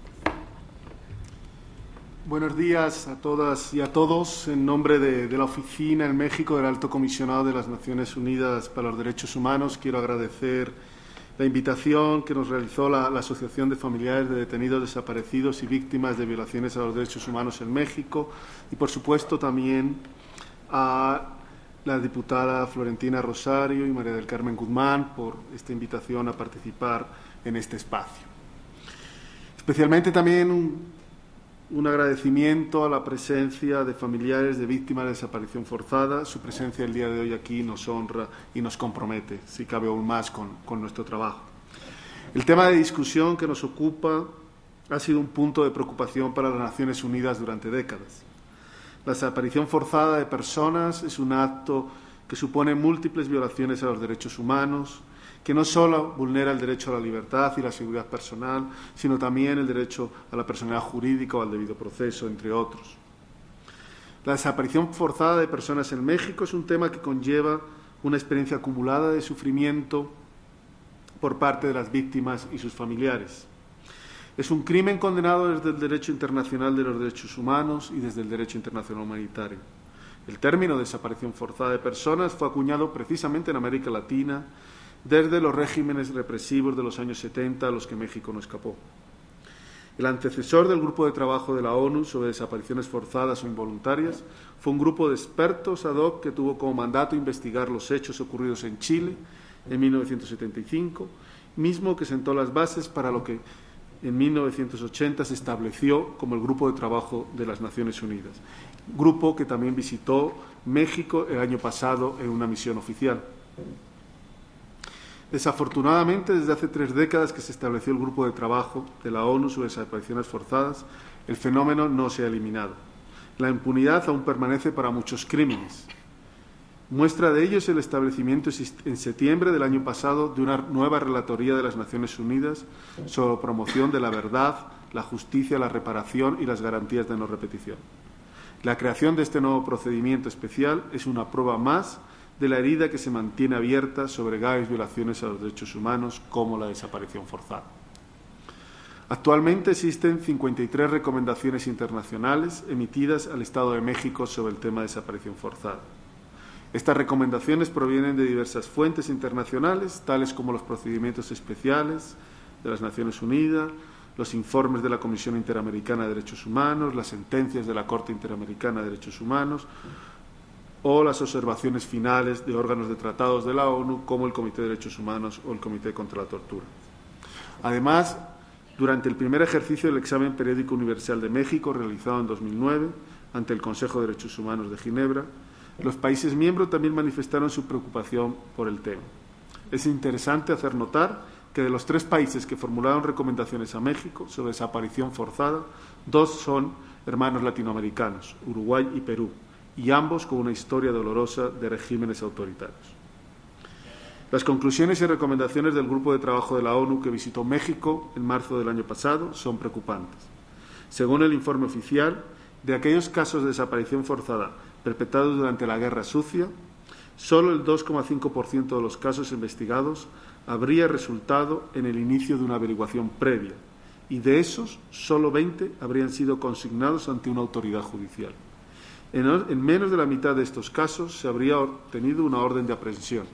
Buenos días a todas y a todos. En nombre de la Oficina en México del Alto Comisionado de las Naciones Unidas para los Derechos Humanos, quiero agradecer la invitación que nos realizó la Asociación de Familiares de Detenidos Desaparecidos y Víctimas de Violaciones a los Derechos Humanos en México y, por supuesto, también a la diputada Florentina Rosario y María del Carmen Guzmán por esta invitación a participar en este espacio. Especialmente también un agradecimiento a la presencia de familiares de víctimas de desaparición forzada. Su presencia el día de hoy aquí nos honra y nos compromete, si cabe aún más, con nuestro trabajo. El tema de discusión que nos ocupa ha sido un punto de preocupación para las Naciones Unidas durante décadas. La desaparición forzada de personas es un acto que supone múltiples violaciones a los derechos humanos, que no solo vulnera el derecho a la libertad y la seguridad personal, sino también el derecho a la personalidad jurídica o al debido proceso, entre otros. La desaparición forzada de personas en México es un tema que conlleva una experiencia acumulada de sufrimiento por parte de las víctimas y sus familiares. Es un crimen condenado desde el derecho internacional de los derechos humanos y desde el derecho internacional humanitario. El término desaparición forzada de personas fue acuñado precisamente en América Latina desde los regímenes represivos de los años 70 a los que México no escapó. El antecesor del Grupo de Trabajo de la ONU sobre desapariciones forzadas o involuntarias fue un grupo de expertos ad hoc que tuvo como mandato investigar los hechos ocurridos en Chile en 1975, mismo que sentó las bases para lo que en 1980 se estableció como el Grupo de Trabajo de las Naciones Unidas, grupo que también visitó México el año pasado en una misión oficial. Desafortunadamente, desde hace 3 décadas que se estableció el Grupo de Trabajo de la ONU sobre desapariciones forzadas, el fenómeno no se ha eliminado. La impunidad aún permanece para muchos crímenes. Muestra de ello es el establecimiento en septiembre del año pasado de una nueva relatoría de las Naciones Unidas sobre promoción de la verdad, la justicia, la reparación y las garantías de no repetición. La creación de este nuevo procedimiento especial es una prueba más de la herida que se mantiene abierta sobre graves violaciones a los derechos humanos como la desaparición forzada. Actualmente existen 53 recomendaciones internacionales emitidas al Estado de México sobre el tema de desaparición forzada. Estas recomendaciones provienen de diversas fuentes internacionales, tales como los procedimientos especiales de las Naciones Unidas, los informes de la Comisión Interamericana de Derechos Humanos, las sentencias de la Corte Interamericana de Derechos Humanos, o las observaciones finales de órganos de tratados de la ONU, como el Comité de Derechos Humanos o el Comité contra la Tortura. Además, durante el primer ejercicio del examen periódico universal de México, realizado en 2009 ante el Consejo de Derechos Humanos de Ginebra, los países miembros también manifestaron su preocupación por el tema. Es interesante hacer notar que de los 3 países que formularon recomendaciones a México sobre desaparición forzada, 2 son hermanos latinoamericanos, Uruguay y Perú, y ambos con una historia dolorosa de regímenes autoritarios. Las conclusiones y recomendaciones del Grupo de Trabajo de la ONU que visitó México en marzo del año pasado son preocupantes. Según el informe oficial, de aquellos casos de desaparición forzada perpetrados durante la Guerra Sucia, solo el 2,5% de los casos investigados habría resultado en el inicio de una averiguación previa, y de esos, solo 20 habrían sido consignados ante una autoridad judicial. En menos de la mitad de estos casos se habría obtenido una orden de aprehensión,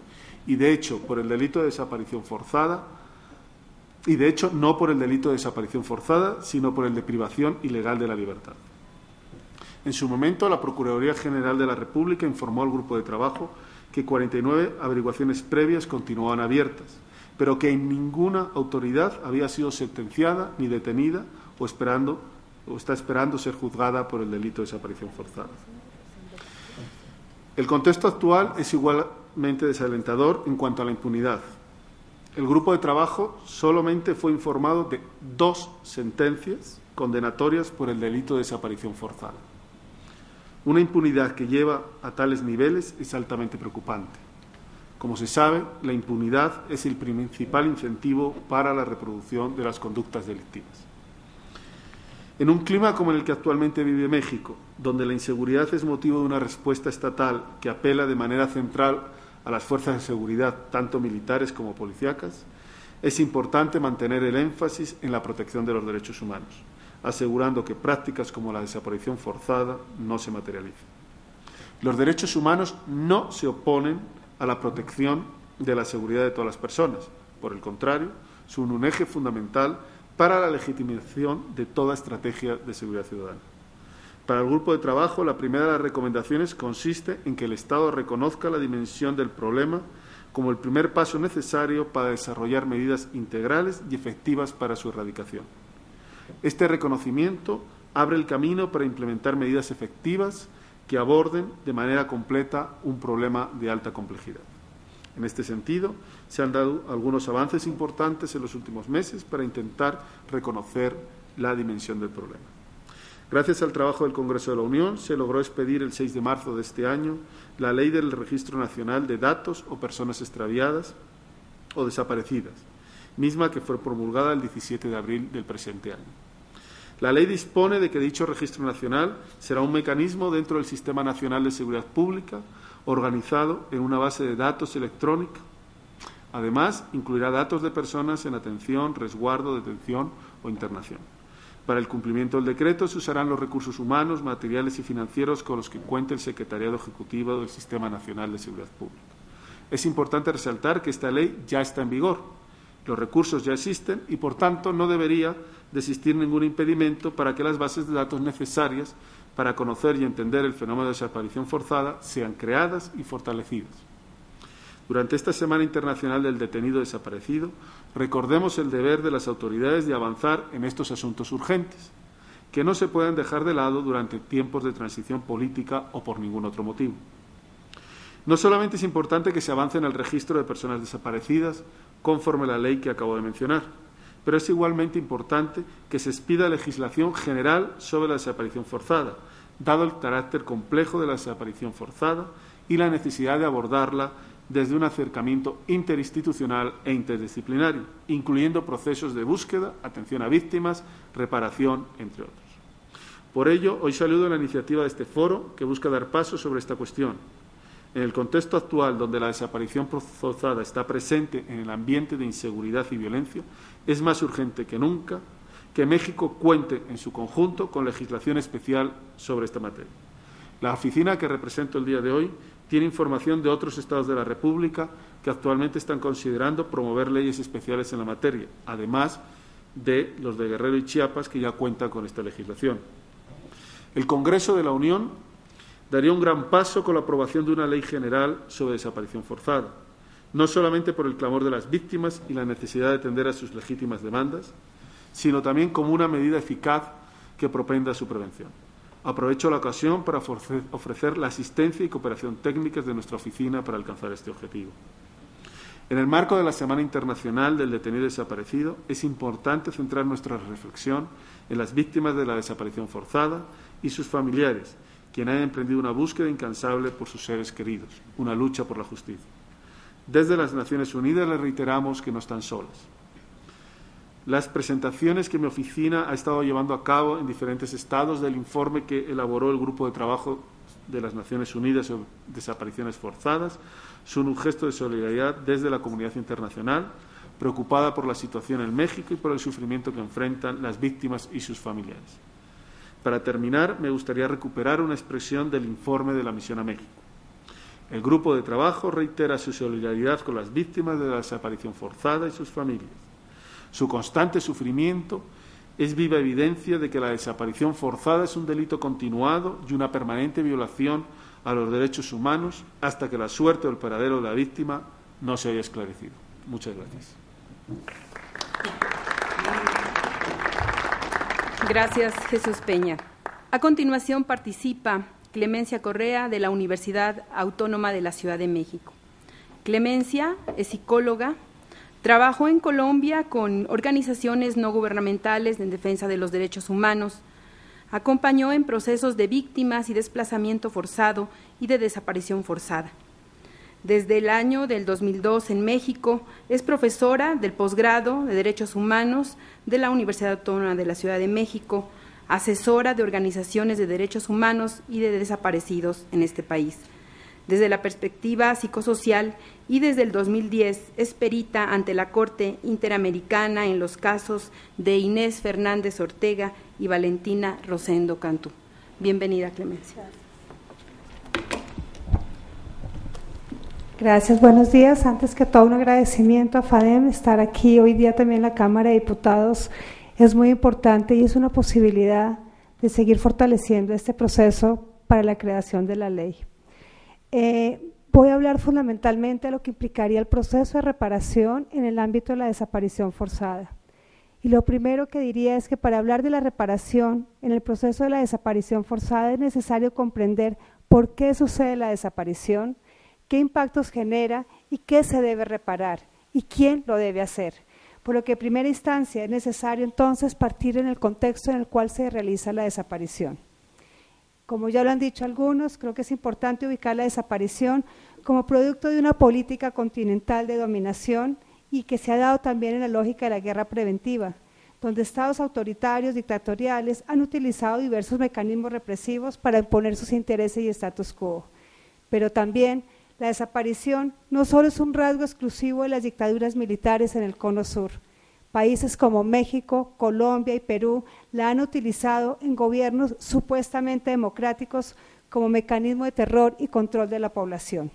y de hecho, por el delito de desaparición forzada, no por el delito de desaparición forzada, sino por el de privación ilegal de la libertad. En su momento, la Procuraduría General de la República informó al grupo de trabajo que 49 averiguaciones previas continuaban abiertas, pero que en ninguna autoridad había sido sentenciada ni detenida o está esperando ser juzgada por el delito de desaparición forzada. El contexto actual es igualmente desalentador en cuanto a la impunidad. El grupo de trabajo solamente fue informado de 2 sentencias condenatorias por el delito de desaparición forzada. Una impunidad que lleva a tales niveles es altamente preocupante. Como se sabe, la impunidad es el principal incentivo para la reproducción de las conductas delictivas. En un clima como el que actualmente vive México, donde la inseguridad es motivo de una respuesta estatal que apela de manera central a las fuerzas de seguridad, tanto militares como policíacas, es importante mantener el énfasis en la protección de los derechos humanos, asegurando que prácticas como la desaparición forzada no se materialicen. Los derechos humanos no se oponen a la protección de la seguridad de todas las personas. Por el contrario, son un eje fundamental para la legitimación de toda estrategia de seguridad ciudadana. Para el grupo de trabajo, la primera de las recomendaciones consiste en que el Estado reconozca la dimensión del problema como el primer paso necesario para desarrollar medidas integrales y efectivas para su erradicación. Este reconocimiento abre el camino para implementar medidas efectivas que aborden de manera completa un problema de alta complejidad. En este sentido, se han dado algunos avances importantes en los últimos meses para intentar reconocer la dimensión del problema. Gracias al trabajo del Congreso de la Unión, se logró expedir el 6 de marzo de este año la Ley del Registro Nacional de Datos o Personas Extraviadas o Desaparecidas, misma que fue promulgada el 17 de abril del presente año. La ley dispone de que dicho registro nacional será un mecanismo dentro del Sistema Nacional de Seguridad Pública, organizado en una base de datos electrónica. Además, incluirá datos de personas en atención, resguardo, detención o internación. Para el cumplimiento del decreto se usarán los recursos humanos, materiales y financieros con los que cuenta el Secretariado Ejecutivo del Sistema Nacional de Seguridad Pública. Es importante resaltar que esta ley ya está en vigor. Los recursos ya existen y, por tanto, no debería de existir ningún impedimento para que las bases de datos necesarias para conocer y entender el fenómeno de desaparición forzada sean creadas y fortalecidas. Durante esta Semana Internacional del Detenido Desaparecido, recordemos el deber de las autoridades de avanzar en estos asuntos urgentes, que no se pueden dejar de lado durante tiempos de transición política o por ningún otro motivo. No solamente es importante que se avance en el registro de personas desaparecidas conforme a la ley que acabo de mencionar, pero es igualmente importante que se expida legislación general sobre la desaparición forzada, dado el carácter complejo de la desaparición forzada y la necesidad de abordarla desde un acercamiento interinstitucional e interdisciplinario, incluyendo procesos de búsqueda, atención a víctimas, reparación, entre otros. Por ello, hoy saludo la iniciativa de este foro que busca dar pasos sobre esta cuestión. En el contexto actual, donde la desaparición forzada está presente en el ambiente de inseguridad y violencia, es más urgente que nunca que México cuente en su conjunto con legislación especial sobre esta materia. La oficina que represento el día de hoy tiene información de otros estados de la República que actualmente están considerando promover leyes especiales en la materia, además de los de Guerrero y Chiapas, que ya cuentan con esta legislación. El Congreso de la Unión daría un gran paso con la aprobación de una ley general sobre desaparición forzada. no solamente por el clamor de las víctimas y la necesidad de atender a sus legítimas demandas, sino también como una medida eficaz que propenda a su prevención. Aprovecho la ocasión para ofrecer la asistencia y cooperación técnicas de nuestra oficina para alcanzar este objetivo. En el marco de la Semana Internacional del Detenido Desaparecido, es importante centrar nuestra reflexión en las víctimas de la desaparición forzada y sus familiares, quienes han emprendido una búsqueda incansable por sus seres queridos, una lucha por la justicia. Desde las Naciones Unidas les reiteramos que no están solas. Las presentaciones que mi oficina ha estado llevando a cabo en diferentes estados del informe que elaboró el Grupo de Trabajo de las Naciones Unidas sobre desapariciones forzadas son un gesto de solidaridad desde la comunidad internacional, preocupada por la situación en México y por el sufrimiento que enfrentan las víctimas y sus familiares. Para terminar, me gustaría recuperar una expresión del informe de la Misión a México. El Grupo de Trabajo reitera su solidaridad con las víctimas de la desaparición forzada y sus familias. Su constante sufrimiento es viva evidencia de que la desaparición forzada es un delito continuado y una permanente violación a los derechos humanos hasta que la suerte o el paradero de la víctima no se haya esclarecido. Muchas gracias. Gracias, Jesús Peña. A continuación participa Clemencia Correa, de la Universidad Autónoma de la Ciudad de México. Clemencia es psicóloga, trabajó en Colombia con organizaciones no gubernamentales en defensa de los derechos humanos, acompañó en procesos de víctimas y desplazamiento forzado y de desaparición forzada. Desde el año del 2002 en México es profesora del posgrado de Derechos Humanos de la Universidad Autónoma de la Ciudad de México, asesora de organizaciones de derechos humanos y de desaparecidos en este país. Desde la perspectiva psicosocial y desde el 2010 es perita ante la Corte Interamericana en los casos de Inés Fernández Ortega y Valentina Rosendo Cantú. Bienvenida, Clemencia. Gracias, buenos días. Antes que todo, un agradecimiento a FADEM, estar aquí hoy día también en la Cámara de Diputados es muy importante y es una posibilidad de seguir fortaleciendo este proceso para la creación de la ley. Voy a hablar fundamentalmente de lo que implicaría el proceso de reparación en el ámbito de la desaparición forzada. Y lo primero que diría es que para hablar de la reparación en el proceso de la desaparición forzada es necesario comprender por qué sucede la desaparición, qué impactos genera y qué se debe reparar y quién lo debe hacer. Por lo que en primera instancia es necesario entonces partir en el contexto en el cual se realiza la desaparición. Como ya lo han dicho algunos, creo que es importante ubicar la desaparición como producto de una política continental de dominación y que se ha dado también en la lógica de la guerra preventiva, donde estados autoritarios, dictatoriales han utilizado diversos mecanismos represivos para imponer sus intereses y status quo. Pero también la desaparición no solo es un rasgo exclusivo de las dictaduras militares en el Cono Sur. Países como México, Colombia y Perú la han utilizado en gobiernos supuestamente democráticos como mecanismo de terror y control de la población.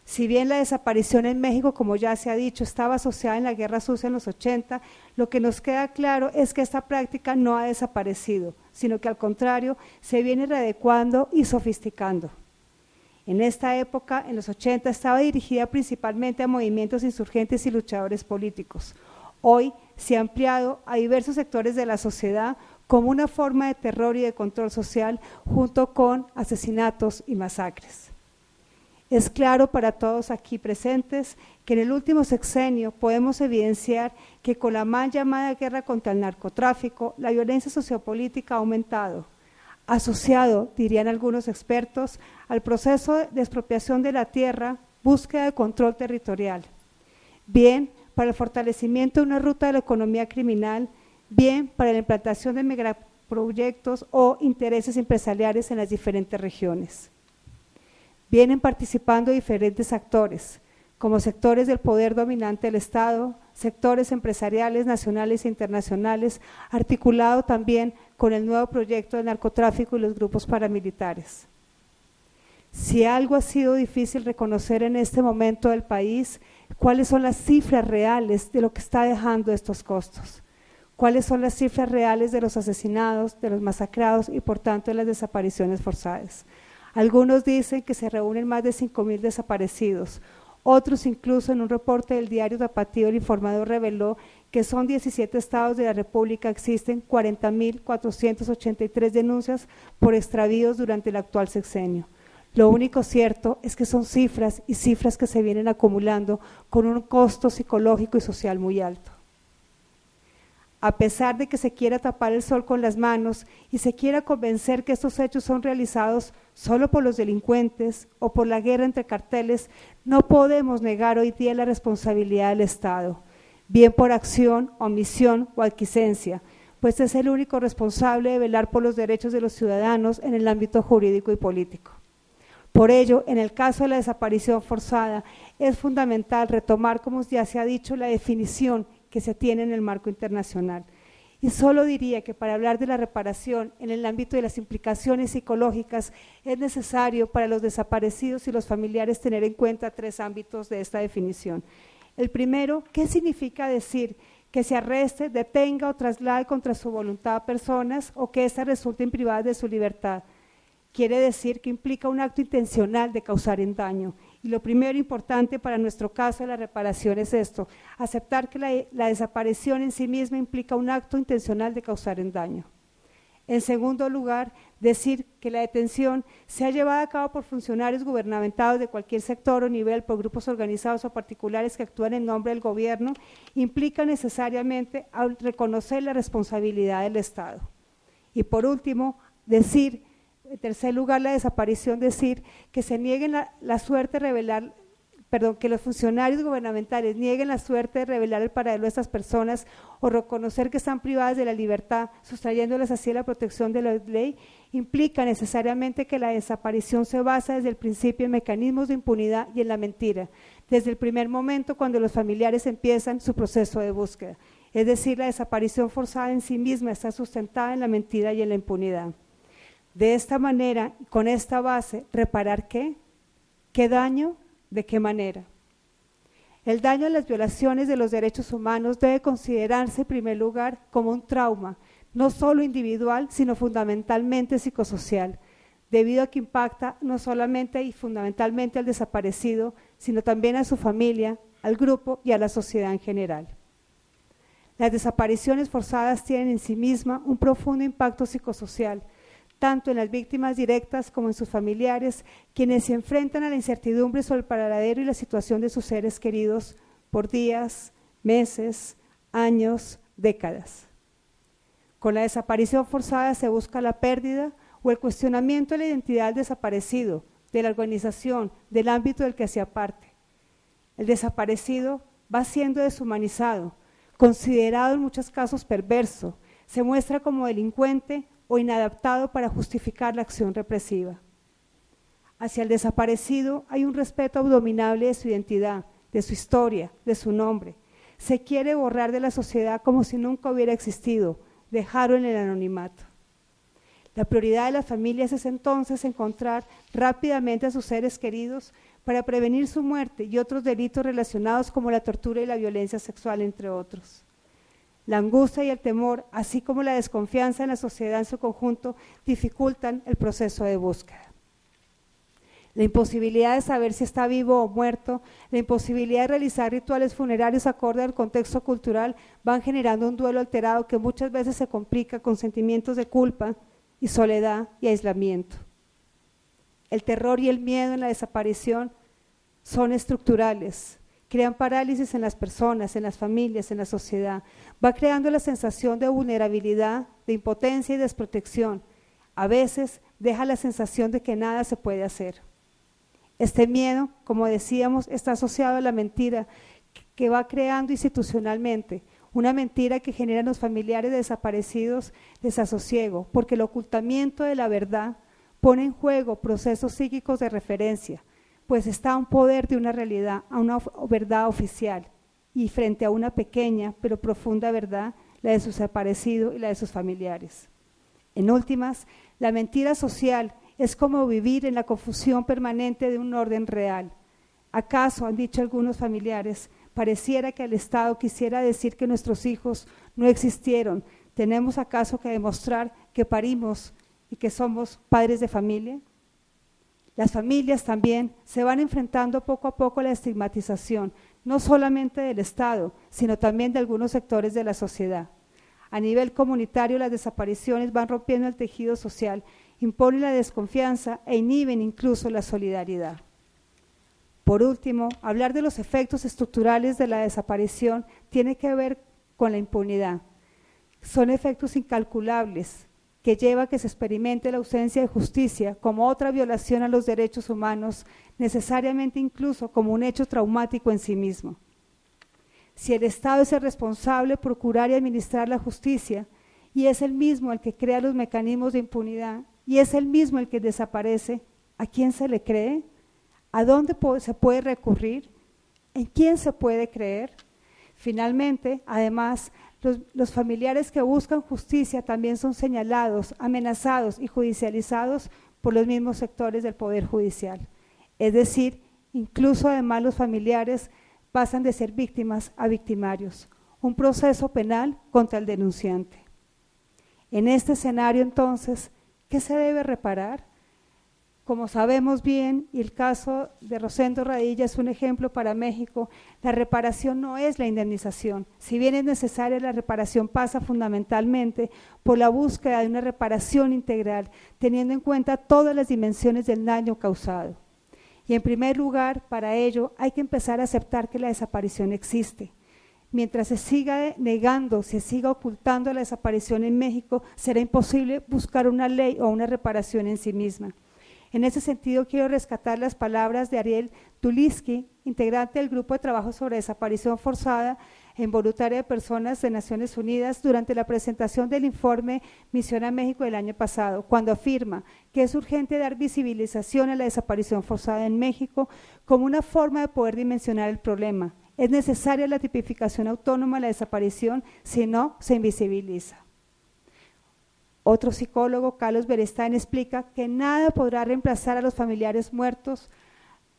Si bien la desaparición en México, como ya se ha dicho, estaba asociada en la Guerra Sucia en los 80, lo que nos queda claro es que esta práctica no ha desaparecido, sino que al contrario se viene readecuando y sofisticando. En esta época, en los 80, estaba dirigida principalmente a movimientos insurgentes y luchadores políticos. Hoy se ha ampliado a diversos sectores de la sociedad como una forma de terror y de control social junto con asesinatos y masacres. Es claro para todos aquí presentes que en el último sexenio podemos evidenciar que con la mal llamada guerra contra el narcotráfico, la violencia sociopolítica ha aumentado, asociado, dirían algunos expertos, al proceso de expropiación de la tierra, búsqueda de control territorial, bien para el fortalecimiento de una ruta de la economía criminal, bien para la implantación de megaproyectos o intereses empresariales en las diferentes regiones. Vienen participando diferentes actores, como sectores del poder dominante del Estado, sectores empresariales nacionales e internacionales, articulado también con el nuevo proyecto de narcotráfico y los grupos paramilitares. Si algo ha sido difícil reconocer en este momento del país, ¿cuáles son las cifras reales de lo que está dejando estos costos? ¿Cuáles son las cifras reales de los asesinados, de los masacrados y por tanto de las desapariciones forzadas? Algunos dicen que se reúnen más de 5.000 desaparecidos, Otros, incluso en un reporte del diario Tapatío, el informador reveló que son 17 estados de la República, existen 40.483 denuncias por extravíos durante el actual sexenio. Lo único cierto es que son cifras y cifras que se vienen acumulando con un costo psicológico y social muy alto. A pesar de que se quiera tapar el sol con las manos y se quiera convencer que estos hechos son realizados solo por los delincuentes o por la guerra entre carteles, no podemos negar hoy día la responsabilidad del Estado, bien por acción, omisión o aquiescencia, pues es el único responsable de velar por los derechos de los ciudadanos en el ámbito jurídico y político. Por ello, en el caso de la desaparición forzada, es fundamental retomar, como ya se ha dicho, la definición que se tiene en el marco internacional. Y solo diría que para hablar de la reparación en el ámbito de las implicaciones psicológicas es necesario para los desaparecidos y los familiares tener en cuenta 3 ámbitos de esta definición. El primero, ¿qué significa decir que se arreste, detenga o traslade contra su voluntad a personas o que éstas resulten privadas de su libertad? Quiere decir que implica un acto intencional de causar un daño. Y lo primero importante para nuestro caso de la reparación es esto, aceptar que la desaparición en sí misma implica un acto intencional de causar un daño. En segundo lugar, decir que la detención sea llevada a cabo por funcionarios gubernamentados de cualquier sector o nivel, por grupos organizados o particulares que actúan en nombre del gobierno, implica necesariamente reconocer la responsabilidad del Estado. Y por último, decir, en tercer lugar, la desaparición, decir que se nieguen la suerte de revelar, que los funcionarios gubernamentales nieguen la suerte de revelar el paradero de estas personas o reconocer que están privadas de la libertad, sustrayéndoles así a la protección de la ley, implica necesariamente que la desaparición se basa desde el principio en mecanismos de impunidad y en la mentira, desde el primer momento cuando los familiares empiezan su proceso de búsqueda. Es decir, la desaparición forzada en sí misma está sustentada en la mentira y en la impunidad. De esta manera, con esta base, ¿reparar qué? ¿Qué daño? ¿De qué manera? El daño a las violaciones de los derechos humanos debe considerarse en primer lugar como un trauma, no solo individual, sino fundamentalmente psicosocial, debido a que impacta no solamente y fundamentalmente al desaparecido, sino también a su familia, al grupo y a la sociedad en general. Las desapariciones forzadas tienen en sí misma un profundo impacto psicosocial, tanto en las víctimas directas como en sus familiares, quienes se enfrentan a la incertidumbre sobre el paradero y la situación de sus seres queridos por días, meses, años, décadas. Con la desaparición forzada se busca la pérdida o el cuestionamiento de la identidad del desaparecido, de la organización, del ámbito del que hacía parte. El desaparecido va siendo deshumanizado, considerado en muchos casos perverso, se muestra como delincuente o inadaptado para justificar la acción represiva. Hacia el desaparecido hay un respeto abominable de su identidad, de su historia, de su nombre. Se quiere borrar de la sociedad como si nunca hubiera existido, dejarlo en el anonimato. La prioridad de las familias es entonces encontrar rápidamente a sus seres queridos para prevenir su muerte y otros delitos relacionados como la tortura y la violencia sexual, entre otros. La angustia y el temor, así como la desconfianza en la sociedad en su conjunto, dificultan el proceso de búsqueda. La imposibilidad de saber si está vivo o muerto, la imposibilidad de realizar rituales funerarios acorde al contexto cultural van generando un duelo alterado que muchas veces se complica con sentimientos de culpa y soledad y aislamiento. El terror y el miedo en la desaparición son estructurales, crean parálisis en las personas, en las familias, en la sociedad. Va creando la sensación de vulnerabilidad, de impotencia y desprotección. A veces deja la sensación de que nada se puede hacer. Este miedo, como decíamos, está asociado a la mentira que va creando institucionalmente, una mentira que genera en los familiares de desaparecidos desasosiego, porque el ocultamiento de la verdad pone en juego procesos psíquicos de referencia, pues está a un poder de una realidad, a una verdad oficial, y frente a una pequeña pero profunda verdad, la de su desaparecido y la de sus familiares. En últimas, la mentira social es como vivir en la confusión permanente de un orden real. ¿Acaso, han dicho algunos familiares, pareciera que el Estado quisiera decir que nuestros hijos no existieron? ¿Tenemos acaso que demostrar que parimos y que somos padres de familia? Las familias también se van enfrentando poco a poco a la estigmatización, no solamente del Estado, sino también de algunos sectores de la sociedad. A nivel comunitario, las desapariciones van rompiendo el tejido social, imponen la desconfianza e inhiben incluso la solidaridad. Por último, hablar de los efectos estructurales de la desaparición tiene que ver con la impunidad. Son efectos incalculables que lleva a que se experimente la ausencia de justicia como otra violación a los derechos humanos, necesariamente incluso como un hecho traumático en sí mismo. Si el Estado es el responsable de procurar y administrar la justicia, y es el mismo el que crea los mecanismos de impunidad, y es el mismo el que desaparece, ¿a quién se le cree? ¿A dónde se puede recurrir? ¿En quién se puede creer? Finalmente, además, los familiares que buscan justicia también son señalados, amenazados y judicializados por los mismos sectores del Poder Judicial. Es decir, incluso además los familiares pasan de ser víctimas a victimarios, un proceso penal contra el denunciante. En este escenario, entonces, ¿qué se debe reparar? Como sabemos bien, y el caso de Rosendo Radilla es un ejemplo para México, la reparación no es la indemnización. Si bien es necesaria, la reparación pasa fundamentalmente por la búsqueda de una reparación integral, teniendo en cuenta todas las dimensiones del daño causado. Y en primer lugar, para ello, hay que empezar a aceptar que la desaparición existe. Mientras se siga negando, se siga ocultando la desaparición en México, será imposible buscar una ley o una reparación en sí misma. En ese sentido, quiero rescatar las palabras de Ariel Tulisky, integrante del Grupo de Trabajo sobre Desaparición Forzada e Involuntaria de Personas de Naciones Unidas, durante la presentación del informe Misión a México del año pasado, cuando afirma que es urgente dar visibilización a la desaparición forzada en México como una forma de poder dimensionar el problema. Es necesaria la tipificación autónoma de la desaparición, si no, se invisibiliza. Otro psicólogo, Carlos Beristain, explica que nada podrá reemplazar a los familiares muertos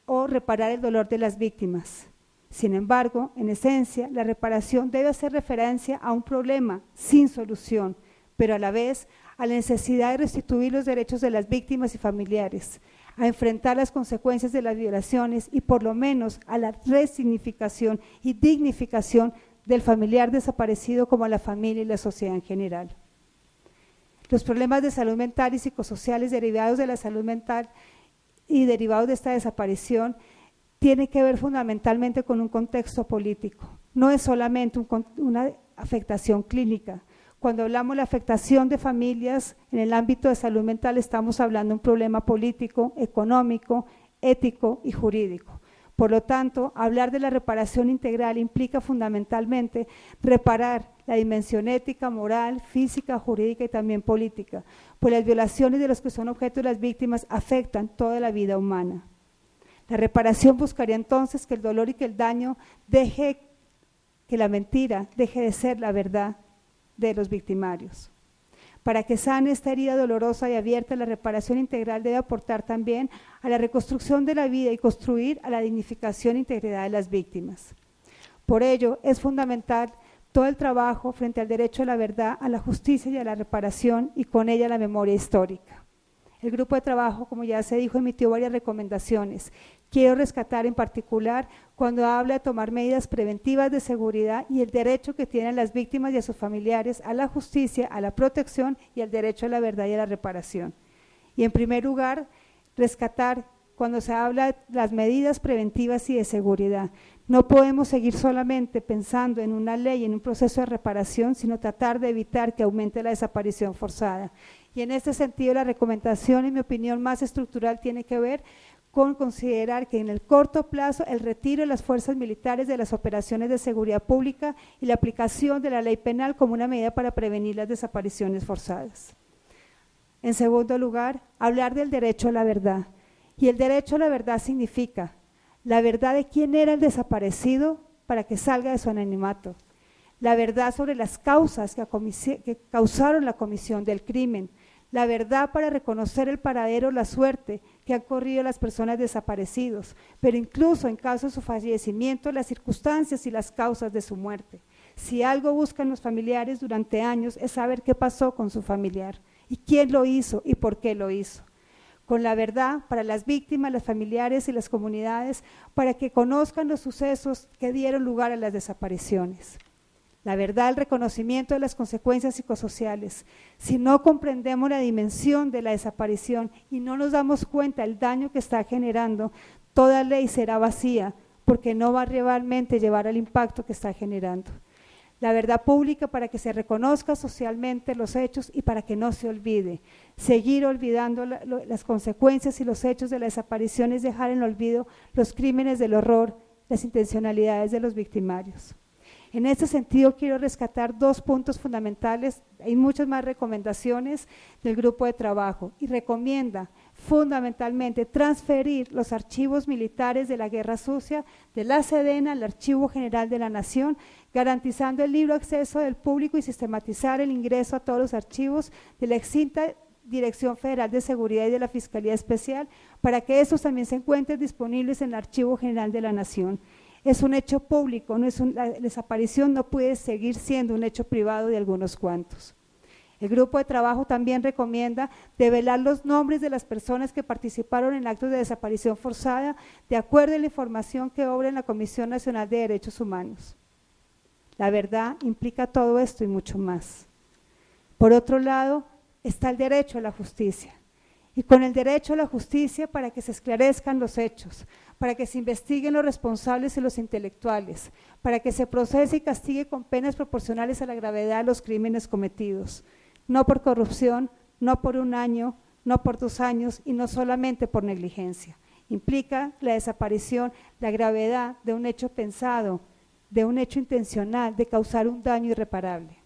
o reparar el dolor de las víctimas. Sin embargo, en esencia, la reparación debe hacer referencia a un problema sin solución, pero a la vez a la necesidad de restituir los derechos de las víctimas y familiares, a enfrentar las consecuencias de las violaciones y por lo menos a la resignificación y dignificación del familiar desaparecido como a la familia y la sociedad en general. Los problemas de salud mental y psicosociales derivados de la salud mental y derivados de esta desaparición tienen que ver fundamentalmente con un contexto político. No es solamente una afectación clínica. Cuando hablamos de la afectación de familias en el ámbito de salud mental, estamos hablando de un problema político, económico, ético y jurídico. Por lo tanto, hablar de la reparación integral implica fundamentalmente reparar la dimensión ética, moral, física, jurídica y también política, pues las violaciones de los que son objeto de las víctimas afectan toda la vida humana. La reparación buscaría entonces que el dolor y que el daño que la mentira deje de ser la verdad de los victimarios. Para que sane esta herida dolorosa y abierta, la reparación integral debe aportar también a la reconstrucción de la vida y construir a la dignificación e integridad de las víctimas. Por ello, es fundamental todo el trabajo frente al derecho a la verdad, a la justicia y a la reparación, y con ella la memoria histórica. El grupo de trabajo, como ya se dijo, emitió varias recomendaciones. Quiero rescatar en particular cuando habla de tomar medidas preventivas de seguridad y el derecho que tienen las víctimas y a sus familiares a la justicia, a la protección y al derecho a la verdad y a la reparación. Y en primer lugar, rescatar cuando se habla de las medidas preventivas y de seguridad. No podemos seguir solamente pensando en una ley, en un proceso de reparación, sino tratar de evitar que aumente la desaparición forzada. Y en este sentido, la recomendación, en mi opinión, más estructural tiene que ver con considerar que en el corto plazo el retiro de las fuerzas militares de las operaciones de seguridad pública y la aplicación de la ley penal como una medida para prevenir las desapariciones forzadas. En segundo lugar, hablar del derecho a la verdad. Y el derecho a la verdad significa la verdad de quién era el desaparecido para que salga de su anonimato, la verdad sobre las causas que causaron la comisión del crimen, la verdad para reconocer el paradero, la suerte que han corrido las personas desaparecidos, pero incluso en caso de su fallecimiento, las circunstancias y las causas de su muerte. Si algo buscan los familiares durante años es saber qué pasó con su familiar y quién lo hizo y por qué lo hizo. con la verdad para las víctimas, los familiares y las comunidades, para que conozcan los sucesos que dieron lugar a las desapariciones. La verdad, el reconocimiento de las consecuencias psicosociales. Si no comprendemos la dimensión de la desaparición y no nos damos cuenta del daño que está generando, toda ley será vacía, porque no va a realmente llevar al impacto que está generando. La verdad pública para que se reconozca socialmente los hechos y para que no se olvide. Seguir olvidando las consecuencias y los hechos de la desaparición es dejar en olvido los crímenes del horror, las intencionalidades de los victimarios. En este sentido quiero rescatar 2 puntos fundamentales, hay muchas más recomendaciones del grupo de trabajo y recomienda fundamentalmente transferir los archivos militares de la Guerra Sucia de la Sedena al Archivo General de la Nación, garantizando el libre acceso del público y sistematizar el ingreso a todos los archivos de la extinta Dirección Federal de Seguridad y de la Fiscalía Especial para que estos también se encuentren disponibles en el Archivo General de la Nación. Es un hecho público, la desaparición no puede seguir siendo un hecho privado de algunos cuantos. El grupo de trabajo también recomienda develar los nombres de las personas que participaron en actos de desaparición forzada de acuerdo a la información que obra en la Comisión Nacional de Derechos Humanos. La verdad implica todo esto y mucho más. Por otro lado, está el derecho a la justicia. Y con el derecho a la justicia para que se esclarezcan los hechos, para que se investiguen los responsables y los intelectuales, para que se procese y castigue con penas proporcionales a la gravedad de los crímenes cometidos, no por corrupción, no por 1 año, no por 2 años y no solamente por negligencia. Implica la desaparición, la gravedad de un hecho pensado, de un hecho intencional, de causar un daño irreparable.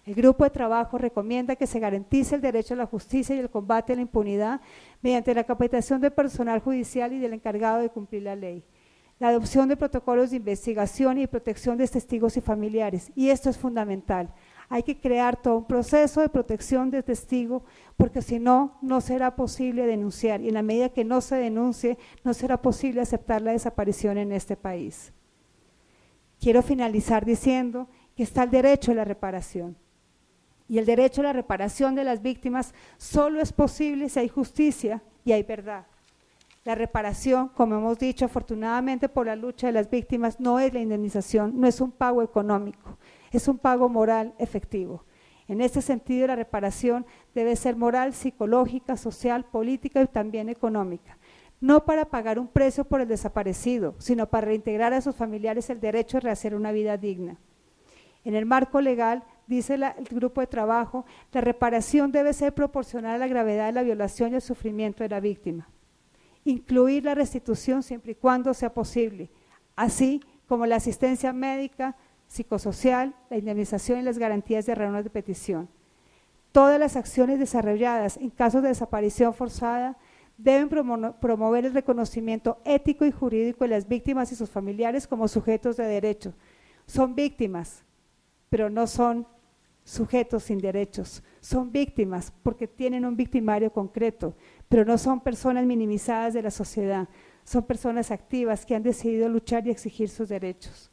El grupo de trabajo recomienda que se garantice el derecho a la justicia y el combate a la impunidad mediante la capacitación del personal judicial y del encargado de cumplir la ley, la adopción de protocolos de investigación y protección de testigos y familiares, y esto es fundamental. Hay que crear todo un proceso de protección de testigo, porque si no, no será posible denunciar, y en la medida que no se denuncie, no será posible aceptar la desaparición en este país. Quiero finalizar diciendo que está el derecho a la reparación. Y el derecho a la reparación de las víctimas solo es posible si hay justicia y hay verdad. La reparación, como hemos dicho, afortunadamente por la lucha de las víctimas, no es la indemnización, no es un pago económico, es un pago moral efectivo. En este sentido, la reparación debe ser moral, psicológica, social, política y también económica. No para pagar un precio por el desaparecido, sino para reintegrar a sus familiares el derecho a rehacer una vida digna. En el marco legal, dice el grupo de trabajo, la reparación debe ser proporcional a la gravedad de la violación y el sufrimiento de la víctima. Incluir la restitución siempre y cuando sea posible, así como la asistencia médica, psicosocial, la indemnización y las garantías de reunión de petición. Todas las acciones desarrolladas en casos de desaparición forzada deben promover el reconocimiento ético y jurídico de las víctimas y sus familiares como sujetos de derecho. Son víctimas, pero no son sujetos sin derechos, son víctimas porque tienen un victimario concreto, pero no son personas minimizadas de la sociedad, son personas activas que han decidido luchar y exigir sus derechos.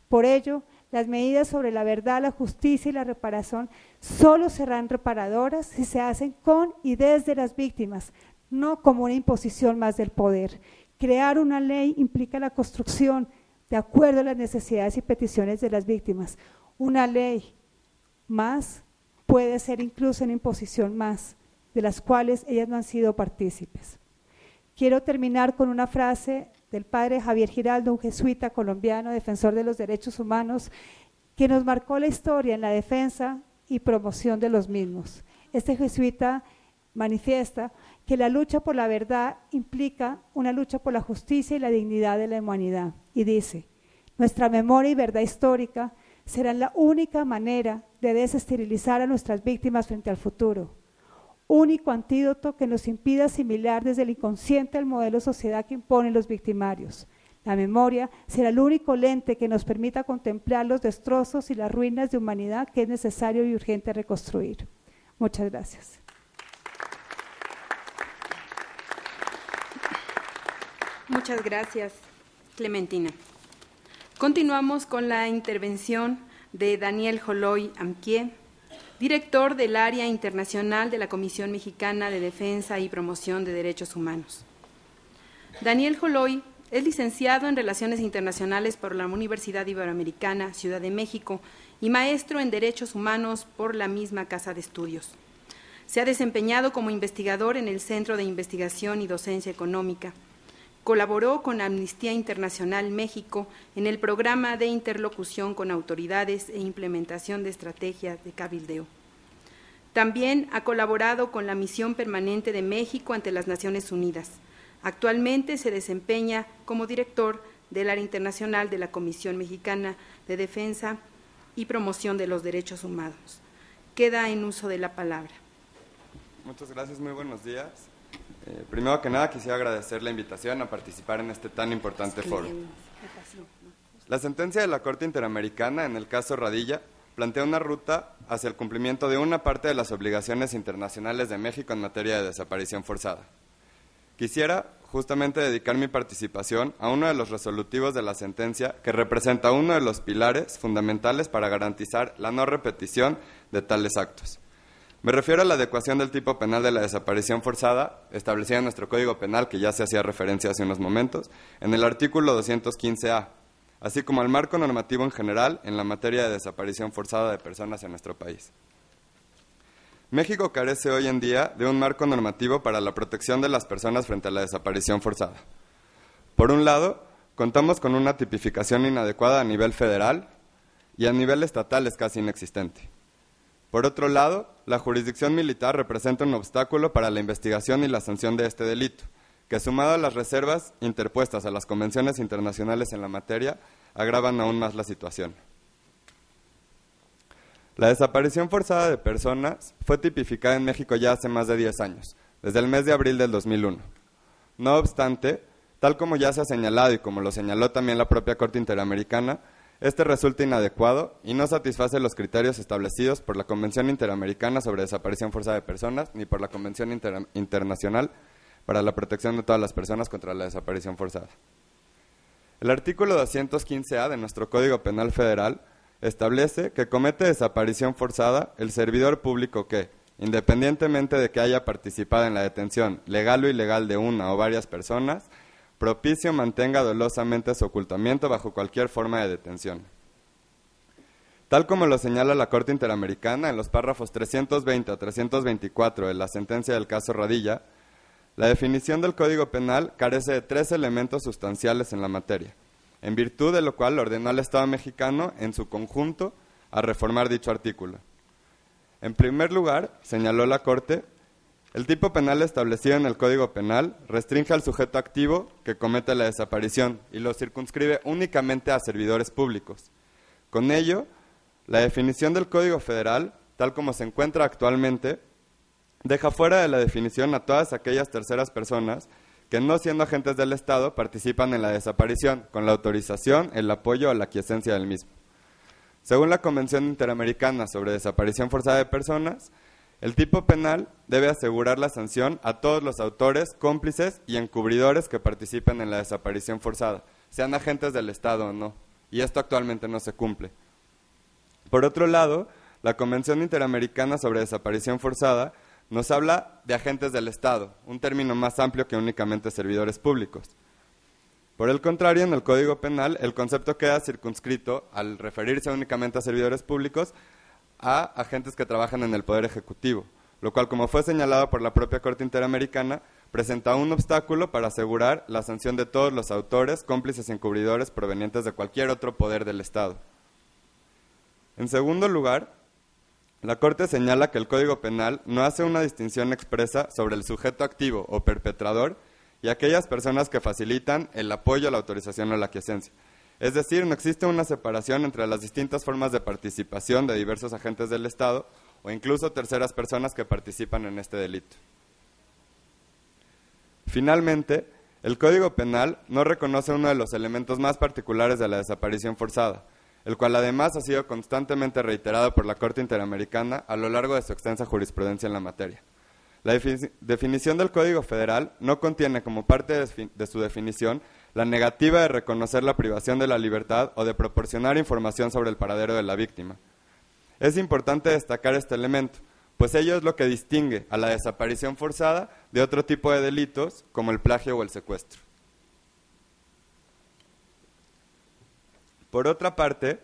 Por ello, las medidas sobre la verdad, la justicia y la reparación solo serán reparadoras si se hacen con y desde las víctimas, no como una imposición más del poder. Crear una ley implica la construcción de acuerdo a las necesidades y peticiones de las víctimas. Una ley más puede ser incluso una imposición más, de las cuales ellas no han sido partícipes. Quiero terminar con una frase del padre Javier Giraldo, un jesuita colombiano, defensor de los derechos humanos, que nos marcó la historia en la defensa y promoción de los mismos. Este jesuita manifiesta que la lucha por la verdad implica una lucha por la justicia y la dignidad de la humanidad, y dice: nuestra memoria y verdad histórica serán la única manera de desesterilizar a nuestras víctimas frente al futuro, único antídoto que nos impida asimilar desde el inconsciente el modelo de sociedad que imponen los victimarios. La memoria será el único lente que nos permita contemplar los destrozos y las ruinas de humanidad que es necesario y urgente reconstruir. Muchas gracias. Muchas gracias, Clementina. Continuamos con la intervención de Daniel Joloy Amquié, director del Área Internacional de la Comisión Mexicana de Defensa y Promoción de Derechos Humanos. Daniel Joloy es licenciado en Relaciones Internacionales por la Universidad Iberoamericana, Ciudad de México, y maestro en Derechos Humanos por la misma Casa de Estudios. Se ha desempeñado como investigador en el Centro de Investigación y Docencia Económica. Colaboró con Amnistía Internacional México en el programa de interlocución con autoridades e implementación de estrategias de cabildeo. También ha colaborado con la Misión Permanente de México ante las Naciones Unidas. Actualmente se desempeña como director del Área Internacional de la Comisión Mexicana de Defensa y Promoción de los Derechos Humanos. Queda en uso de la palabra. Muchas gracias, muy buenos días. Primero que nada quisiera agradecer la invitación a participar en este tan importante foro. La sentencia de la Corte Interamericana en el caso Radilla plantea una ruta hacia el cumplimiento de una parte de las obligaciones internacionales de México en materia de desaparición forzada. Quisiera justamente dedicar mi participación a uno de los resolutivos de la sentencia que representa uno de los pilares fundamentales para garantizar la no repetición de tales actos. Me refiero a la adecuación del tipo penal de la desaparición forzada, establecida en nuestro Código Penal, que ya se hacía referencia hace unos momentos, en el artículo 215A, así como al marco normativo en general en la materia de desaparición forzada de personas en nuestro país. México carece hoy en día de un marco normativo para la protección de las personas frente a la desaparición forzada. Por un lado, contamos con una tipificación inadecuada a nivel federal y a nivel estatal es casi inexistente. Por otro lado, la jurisdicción militar representa un obstáculo para la investigación y la sanción de este delito, que sumado a las reservas interpuestas a las convenciones internacionales en la materia, agravan aún más la situación. La desaparición forzada de personas fue tipificada en México ya hace más de 10 años, desde el mes de abril del 2001. No obstante, tal como ya se ha señalado y como lo señaló también la propia Corte Interamericana, este resulta inadecuado y no satisface los criterios establecidos por la Convención Interamericana sobre Desaparición Forzada de Personas ni por la Convención Internacional para la Protección de todas las personas contra la desaparición forzada. El artículo 215A de nuestro Código Penal Federal establece que comete desaparición forzada el servidor público que, independientemente de que haya participado en la detención legal o ilegal de una o varias personas, propicie o mantenga dolosamente su ocultamiento bajo cualquier forma de detención. Tal como lo señala la Corte Interamericana en los párrafos 320 a 324 de la sentencia del caso Radilla, la definición del Código Penal carece de 3 elementos sustanciales en la materia, en virtud de lo cual ordenó al Estado mexicano en su conjunto a reformar dicho artículo. En primer lugar, señaló la Corte, el tipo penal establecido en el Código Penal restringe al sujeto activo que comete la desaparición y lo circunscribe únicamente a servidores públicos. Con ello, la definición del Código Federal, tal como se encuentra actualmente, deja fuera de la definición a todas aquellas terceras personas que no siendo agentes del Estado participan en la desaparición, con la autorización, el apoyo o la aquiescencia del mismo. Según la Convención Interamericana sobre Desaparición Forzada de Personas, el tipo penal debe asegurar la sanción a todos los autores, cómplices y encubridores que participen en la desaparición forzada, sean agentes del Estado o no, y esto actualmente no se cumple. Por otro lado, la Convención Interamericana sobre Desaparición Forzada nos habla de agentes del Estado, un término más amplio que únicamente servidores públicos. Por el contrario, en el Código Penal, el concepto queda circunscrito, al referirse únicamente a servidores públicos, a agentes que trabajan en el Poder Ejecutivo, lo cual, como fue señalado por la propia Corte Interamericana, presenta un obstáculo para asegurar la sanción de todos los autores, cómplices y encubridores provenientes de cualquier otro poder del Estado. En segundo lugar, la Corte señala que el Código Penal no hace una distinción expresa sobre el sujeto activo o perpetrador y aquellas personas que facilitan el apoyo, la autorización o la aquiescencia. Es decir, no existe una separación entre las distintas formas de participación de diversos agentes del Estado o incluso terceras personas que participan en este delito. Finalmente, el Código Penal no reconoce uno de los elementos más particulares de la desaparición forzada, el cual además ha sido constantemente reiterado por la Corte Interamericana a lo largo de su extensa jurisprudencia en la materia. La definición del Código Federal no contiene como parte de su definición la negativa de reconocer la privación de la libertad o de proporcionar información sobre el paradero de la víctima. Es importante destacar este elemento, pues ello es lo que distingue a la desaparición forzada de otro tipo de delitos como el plagio o el secuestro. Por otra parte,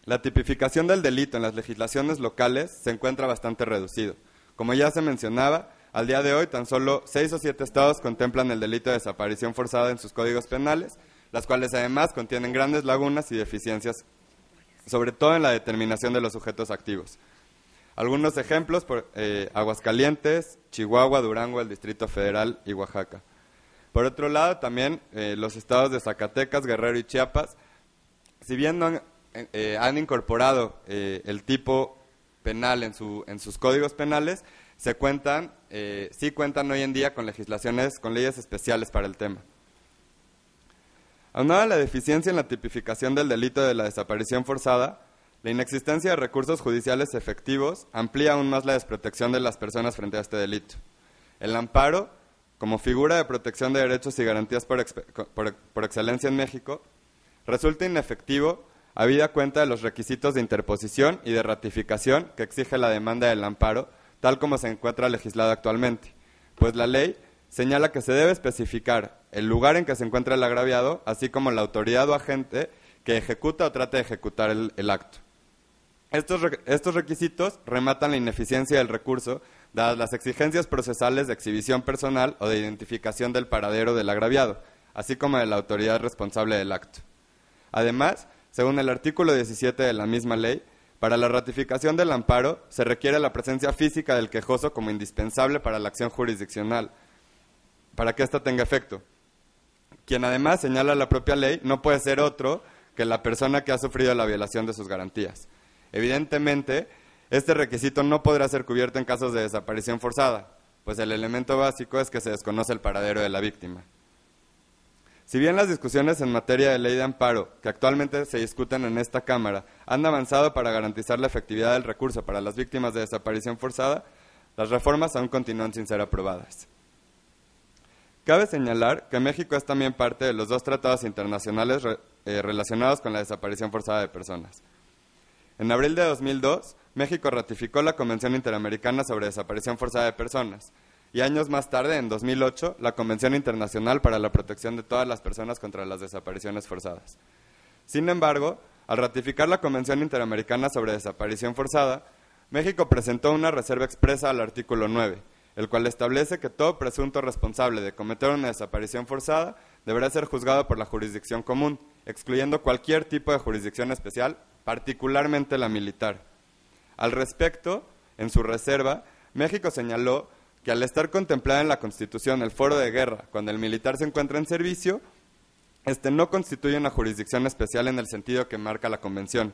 la tipificación del delito en las legislaciones locales se encuentra bastante reducido. Como ya se mencionaba, al día de hoy tan solo 6 o 7 estados contemplan el delito de desaparición forzada en sus códigos penales, las cuales además contienen grandes lagunas y deficiencias, sobre todo en la determinación de los sujetos activos. Algunos ejemplos, Aguascalientes, Chihuahua, Durango, el Distrito Federal y Oaxaca. Por otro lado, también los estados de Zacatecas, Guerrero y Chiapas, si bien no han incorporado el tipo penal en sus códigos penales, sí cuentan hoy en día con leyes especiales para el tema. Aunada a la deficiencia en la tipificación del delito de la desaparición forzada, la inexistencia de recursos judiciales efectivos amplía aún más la desprotección de las personas frente a este delito. El amparo, como figura de protección de derechos y garantías por excelencia en México, resulta inefectivo habida cuenta de los requisitos de interposición y de ratificación que exige la demanda del amparo, tal como se encuentra legislado actualmente, pues la ley señala que se debe especificar el lugar en que se encuentra el agraviado, así como la autoridad o agente que ejecuta o trate de ejecutar el acto. Estos requisitos rematan la ineficiencia del recurso, dadas las exigencias procesales de exhibición personal o de identificación del paradero del agraviado, así como de la autoridad responsable del acto. Además, según el artículo 17 de la misma ley, para la ratificación del amparo se requiere la presencia física del quejoso como indispensable para la acción jurisdiccional, para que ésta tenga efecto. Quien además, señala la propia ley, no puede ser otro que la persona que ha sufrido la violación de sus garantías. Evidentemente, este requisito no podrá ser cubierto en casos de desaparición forzada, pues el elemento básico es que se desconoce el paradero de la víctima. Si bien las discusiones en materia de ley de amparo, que actualmente se discuten en esta Cámara, han avanzado para garantizar la efectividad del recurso para las víctimas de desaparición forzada, las reformas aún continúan sin ser aprobadas. Cabe señalar que México es también parte de los 2 tratados internacionales relacionados con la desaparición forzada de personas. En abril de 2002, México ratificó la Convención Interamericana sobre Desaparición Forzada de Personas, y años más tarde, en 2008, la Convención Internacional para la Protección de todas las personas contra las desapariciones forzadas. Sin embargo, al ratificar la Convención Interamericana sobre Desaparición Forzada, México presentó una reserva expresa al artículo 9, el cual establece que todo presunto responsable de cometer una desaparición forzada deberá ser juzgado por la jurisdicción común, excluyendo cualquier tipo de jurisdicción especial, particularmente la militar. Al respecto, en su reserva, México señaló que al estar contemplada en la Constitución el foro de guerra, cuando el militar se encuentra en servicio, este no constituye una jurisdicción especial en el sentido que marca la Convención,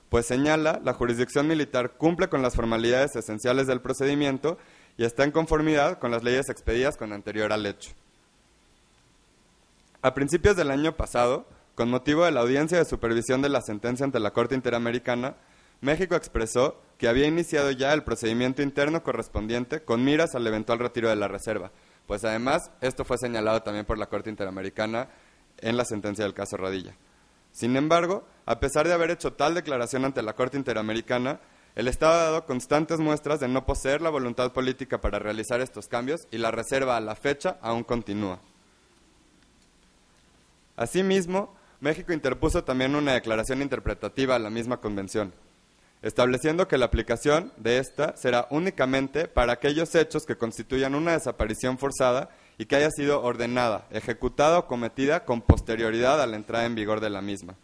pues señala, la jurisdicción militar cumple con las formalidades esenciales del procedimiento y está en conformidad con las leyes expedidas con anterior al hecho. A principios del año pasado, con motivo de la audiencia de supervisión de la sentencia ante la Corte Interamericana, México expresó que había iniciado ya el procedimiento interno correspondiente con miras al eventual retiro de la reserva, pues además esto fue señalado también por la Corte Interamericana en la sentencia del caso Radilla. Sin embargo, a pesar de haber hecho tal declaración ante la Corte Interamericana, el Estado ha dado constantes muestras de no poseer la voluntad política para realizar estos cambios y la reserva a la fecha aún continúa. Asimismo, México interpuso también una declaración interpretativa a la misma convención, estableciendo que la aplicación de esta será únicamente para aquellos hechos que constituyan una desaparición forzada y que haya sido ordenada, ejecutada o cometida con posterioridad a la entrada en vigor de la misma.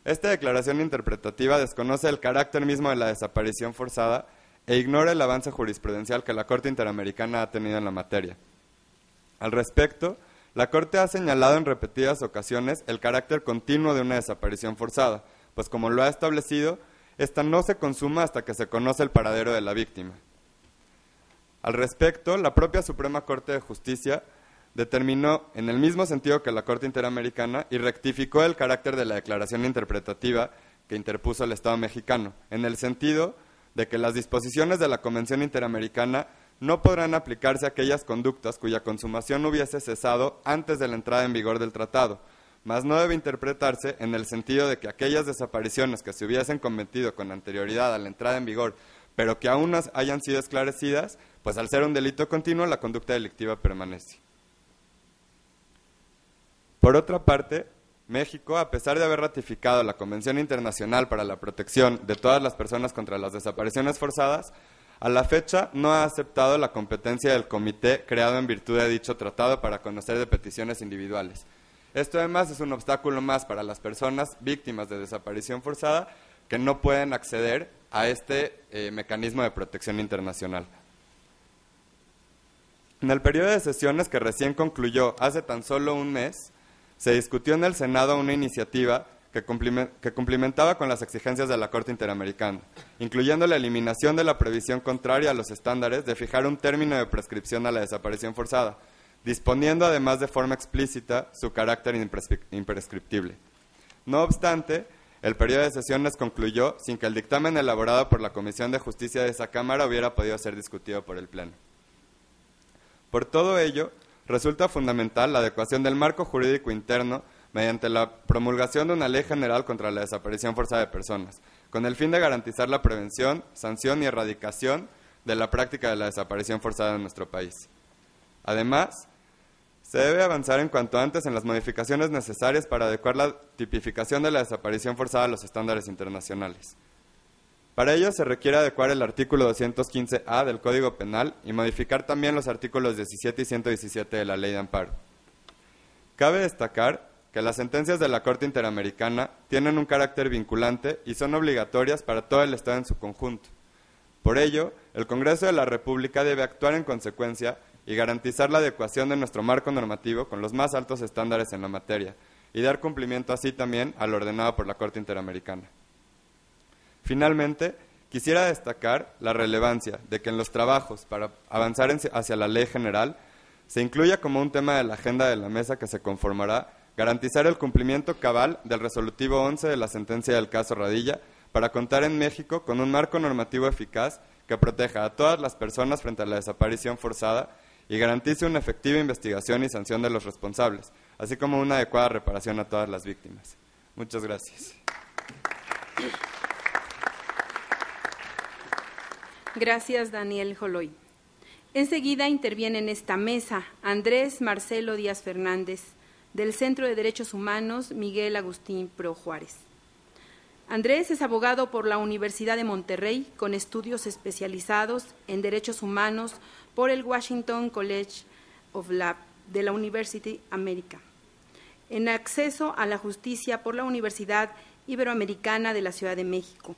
Esta declaración interpretativa desconoce el carácter mismo de la desaparición forzada e ignora el avance jurisprudencial que la Corte Interamericana ha tenido en la materia. Al respecto, la Corte ha señalado en repetidas ocasiones el carácter continuo de una desaparición forzada, pues como lo ha establecido, esta no se consuma hasta que se conoce el paradero de la víctima. Al respecto, la propia Suprema Corte de Justicia determinó en el mismo sentido que la Corte Interamericana y rectificó el carácter de la declaración interpretativa que interpuso el Estado mexicano, en el sentido de que las disposiciones de la Convención Interamericana no podrán aplicarse a aquellas conductas cuya consumación hubiese cesado antes de la entrada en vigor del tratado, mas no debe interpretarse en el sentido de que aquellas desapariciones que se hubiesen cometido con anterioridad a la entrada en vigor, pero que aún no hayan sido esclarecidas, pues al ser un delito continuo, la conducta delictiva permanece. Por otra parte, México, a pesar de haber ratificado la Convención Internacional para la Protección de todas las personas contra las desapariciones forzadas, a la fecha no ha aceptado la competencia del comité creado en virtud de dicho tratado para conocer de peticiones individuales. Esto además es un obstáculo más para las personas víctimas de desaparición forzada que no pueden acceder a este mecanismo de protección internacional. En el periodo de sesiones que recién concluyó hace tan solo un mes, se discutió en el Senado una iniciativa que cumplimentaba con las exigencias de la Corte Interamericana, incluyendo la eliminación de la previsión contraria a los estándares de fijar un término de prescripción a la desaparición forzada, disponiendo además de forma explícita su carácter imprescriptible. No obstante, el periodo de sesiones concluyó sin que el dictamen elaborado por la Comisión de Justicia de esa Cámara hubiera podido ser discutido por el Pleno. Por todo ello, resulta fundamental la adecuación del marco jurídico interno mediante la promulgación de una ley general contra la desaparición forzada de personas, con el fin de garantizar la prevención, sanción y erradicación de la práctica de la desaparición forzada en nuestro país. Además, se debe avanzar en cuanto antes en las modificaciones necesarias para adecuar la tipificación de la desaparición forzada a los estándares internacionales. Para ello se requiere adecuar el artículo 215A del Código Penal y modificar también los artículos 17 y 117 de la Ley de Amparo. Cabe destacar que las sentencias de la Corte Interamericana tienen un carácter vinculante y son obligatorias para todo el Estado en su conjunto. Por ello, el Congreso de la República debe actuar en consecuencia y garantizar la adecuación de nuestro marco normativo con los más altos estándares en la materia y dar cumplimiento así también a lo ordenado por la Corte Interamericana. Finalmente, quisiera destacar la relevancia de que en los trabajos para avanzar hacia la ley general se incluya como un tema de la agenda de la mesa que se conformará garantizar el cumplimiento cabal del resolutivo 11 de la sentencia del caso Radilla para contar en México con un marco normativo eficaz que proteja a todas las personas frente a la desaparición forzada y garantice una efectiva investigación y sanción de los responsables, así como una adecuada reparación a todas las víctimas. Muchas gracias. Gracias, Daniel Joloy. Enseguida interviene en esta mesa Andrés Marcelo Díaz Fernández, del Centro de Derechos Humanos Miguel Agustín Pro Juárez. Andrés es abogado por la Universidad de Monterrey, con estudios especializados en Derechos Humanos por el Washington College of Law de la University America, en acceso a la justicia por la Universidad Iberoamericana de la Ciudad de México.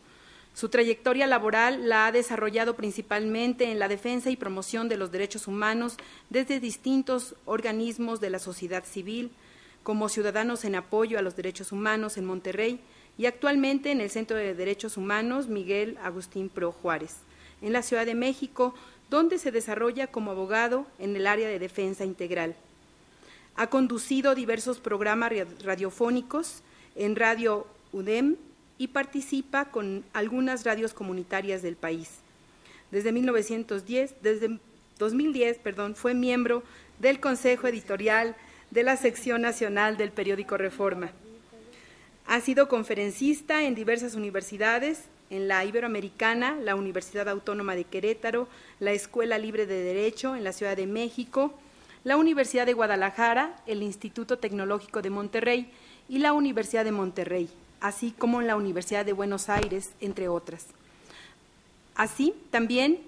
Su trayectoria laboral la ha desarrollado principalmente en la defensa y promoción de los derechos humanos desde distintos organismos de la sociedad civil, como Ciudadanos en Apoyo a los Derechos Humanos en Monterrey y actualmente en el Centro de Derechos Humanos Miguel Agustín Pro Juárez, en la Ciudad de México, donde se desarrolla como abogado en el área de defensa integral. Ha conducido diversos programas radiofónicos en Radio UDEM y participa con algunas radios comunitarias del país. Desde 2010, fue miembro del Consejo Editorial de la Sección Nacional del periódico Reforma. Ha sido conferencista en diversas universidades, en la Iberoamericana, la Universidad Autónoma de Querétaro, la Escuela Libre de Derecho en la Ciudad de México, la Universidad de Guadalajara, el Instituto Tecnológico de Monterrey y la Universidad de Monterrey, así como en la Universidad de Buenos Aires, entre otras. Así, también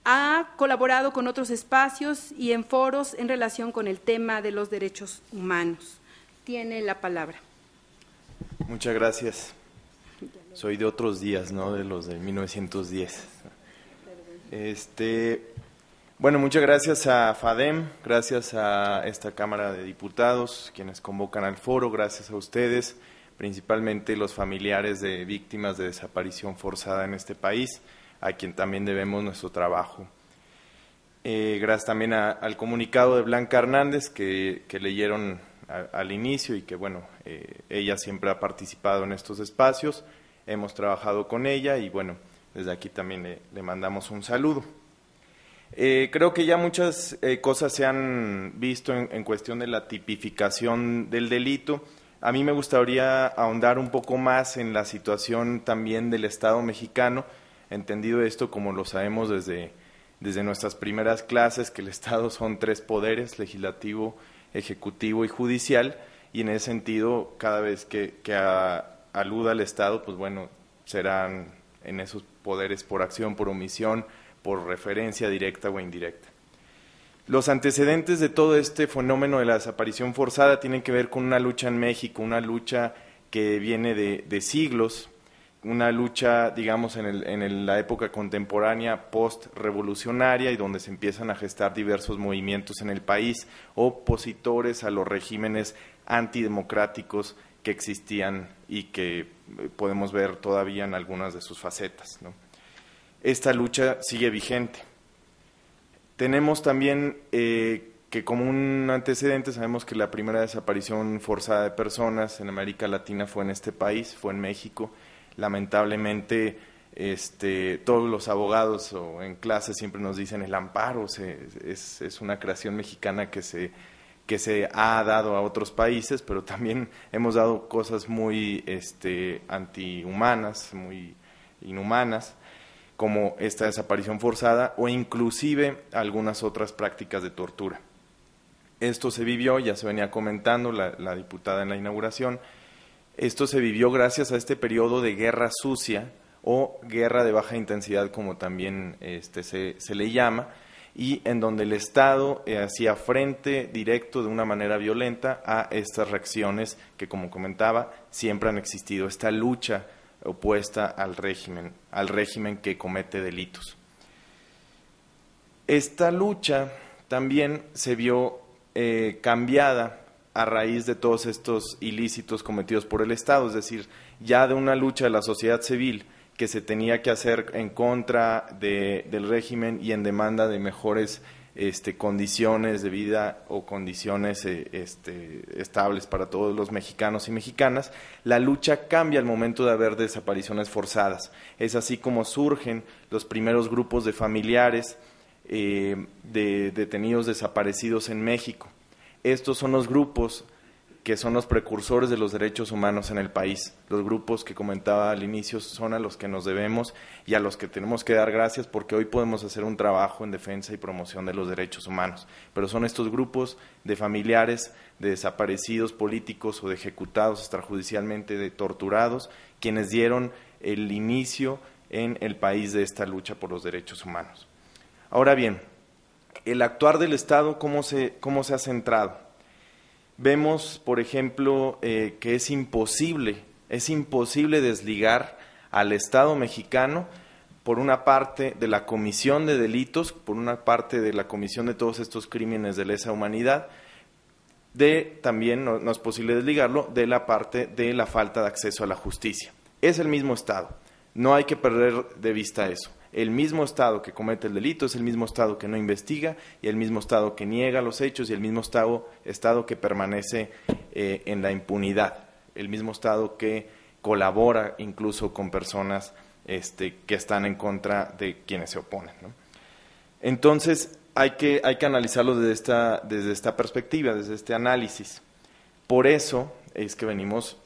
ha colaborado con otros espacios y en foros en relación con el tema de los derechos humanos. Tiene la palabra. Muchas gracias. Soy de otros días, ¿no? De los de 1910. Bueno, muchas gracias a FADEM, gracias a esta Cámara de Diputados, quienes convocan al foro, gracias a ustedes, principalmente los familiares de víctimas de desaparición forzada en este país, a quien también debemos nuestro trabajo. Gracias también al comunicado de Blanca Hernández que leyeron al inicio y que, bueno, ella siempre ha participado en estos espacios, hemos trabajado con ella y, bueno, desde aquí también le mandamos un saludo. Creo que ya muchas cosas se han visto en cuestión de la tipificación del delito. A mí me gustaría ahondar un poco más en la situación también del Estado mexicano, entendido esto como lo sabemos desde nuestras primeras clases, que el Estado son 3 poderes, legislativo, ejecutivo y judicial, y en ese sentido, cada vez que aluda al Estado, pues bueno, serán en esos poderes por acción, por omisión, por referencia directa o indirecta. Los antecedentes de todo este fenómeno de la desaparición forzada tienen que ver con una lucha en México, una lucha que viene de siglos, una lucha, digamos, en la época contemporánea post-revolucionaria y donde se empiezan a gestar diversos movimientos en el país, opositores a los regímenes antidemocráticos que existían y que podemos ver todavía en algunas de sus facetas, ¿no? Esta lucha sigue vigente. Tenemos también que como un antecedente sabemos que la primera desaparición forzada de personas en América Latina fue en este país, fue en México. Lamentablemente todos los abogados o en clase siempre nos dicen el amparo, es una creación mexicana que se ha dado a otros países, pero también hemos dado cosas muy antihumanas, muy inhumanas, como esta desaparición forzada o inclusive algunas otras prácticas de tortura. Esto se vivió, ya se venía comentando la diputada en la inauguración, esto se vivió gracias a este periodo de guerra sucia o guerra de baja intensidad, como también se le llama, y en donde el Estado hacía frente directo de una manera violenta a estas reacciones que, como comentaba, siempre han existido, esta lucha opuesta al régimen que comete delitos. Esta lucha también se vio cambiada a raíz de todos estos ilícitos cometidos por el Estado, es decir, ya de una lucha de la sociedad civil que se tenía que hacer en contra del régimen y en demanda de mejores condiciones de vida o condiciones estables para todos los mexicanos y mexicanas, la lucha cambia al momento de haber desapariciones forzadas. Es así como surgen los primeros grupos de familiares de detenidos desaparecidos en México. Estos son los grupos que son los precursores de los derechos humanos en el país. Los grupos que comentaba al inicio son a los que nos debemos y a los que tenemos que dar gracias porque hoy podemos hacer un trabajo en defensa y promoción de los derechos humanos. Pero son estos grupos de familiares de desaparecidos políticos o de ejecutados extrajudicialmente, de torturados, quienes dieron el inicio en el país de esta lucha por los derechos humanos. Ahora bien, el actuar del Estado, ¿cómo se ha centrado? Vemos, por ejemplo, que es imposible desligar al Estado mexicano, por una parte de la comisión de delitos, por una parte de la comisión de todos estos crímenes de lesa humanidad, también no es posible desligarlo de la parte de la falta de acceso a la justicia. Es el mismo Estado, no hay que perder de vista eso. El mismo Estado que comete el delito es el mismo Estado que no investiga y el mismo Estado que niega los hechos y el mismo Estado que permanece en la impunidad, el mismo Estado que colabora incluso con personas que están en contra de quienes se oponen, ¿no? Entonces hay que analizarlo desde esta perspectiva, desde este análisis. Por eso es que venimos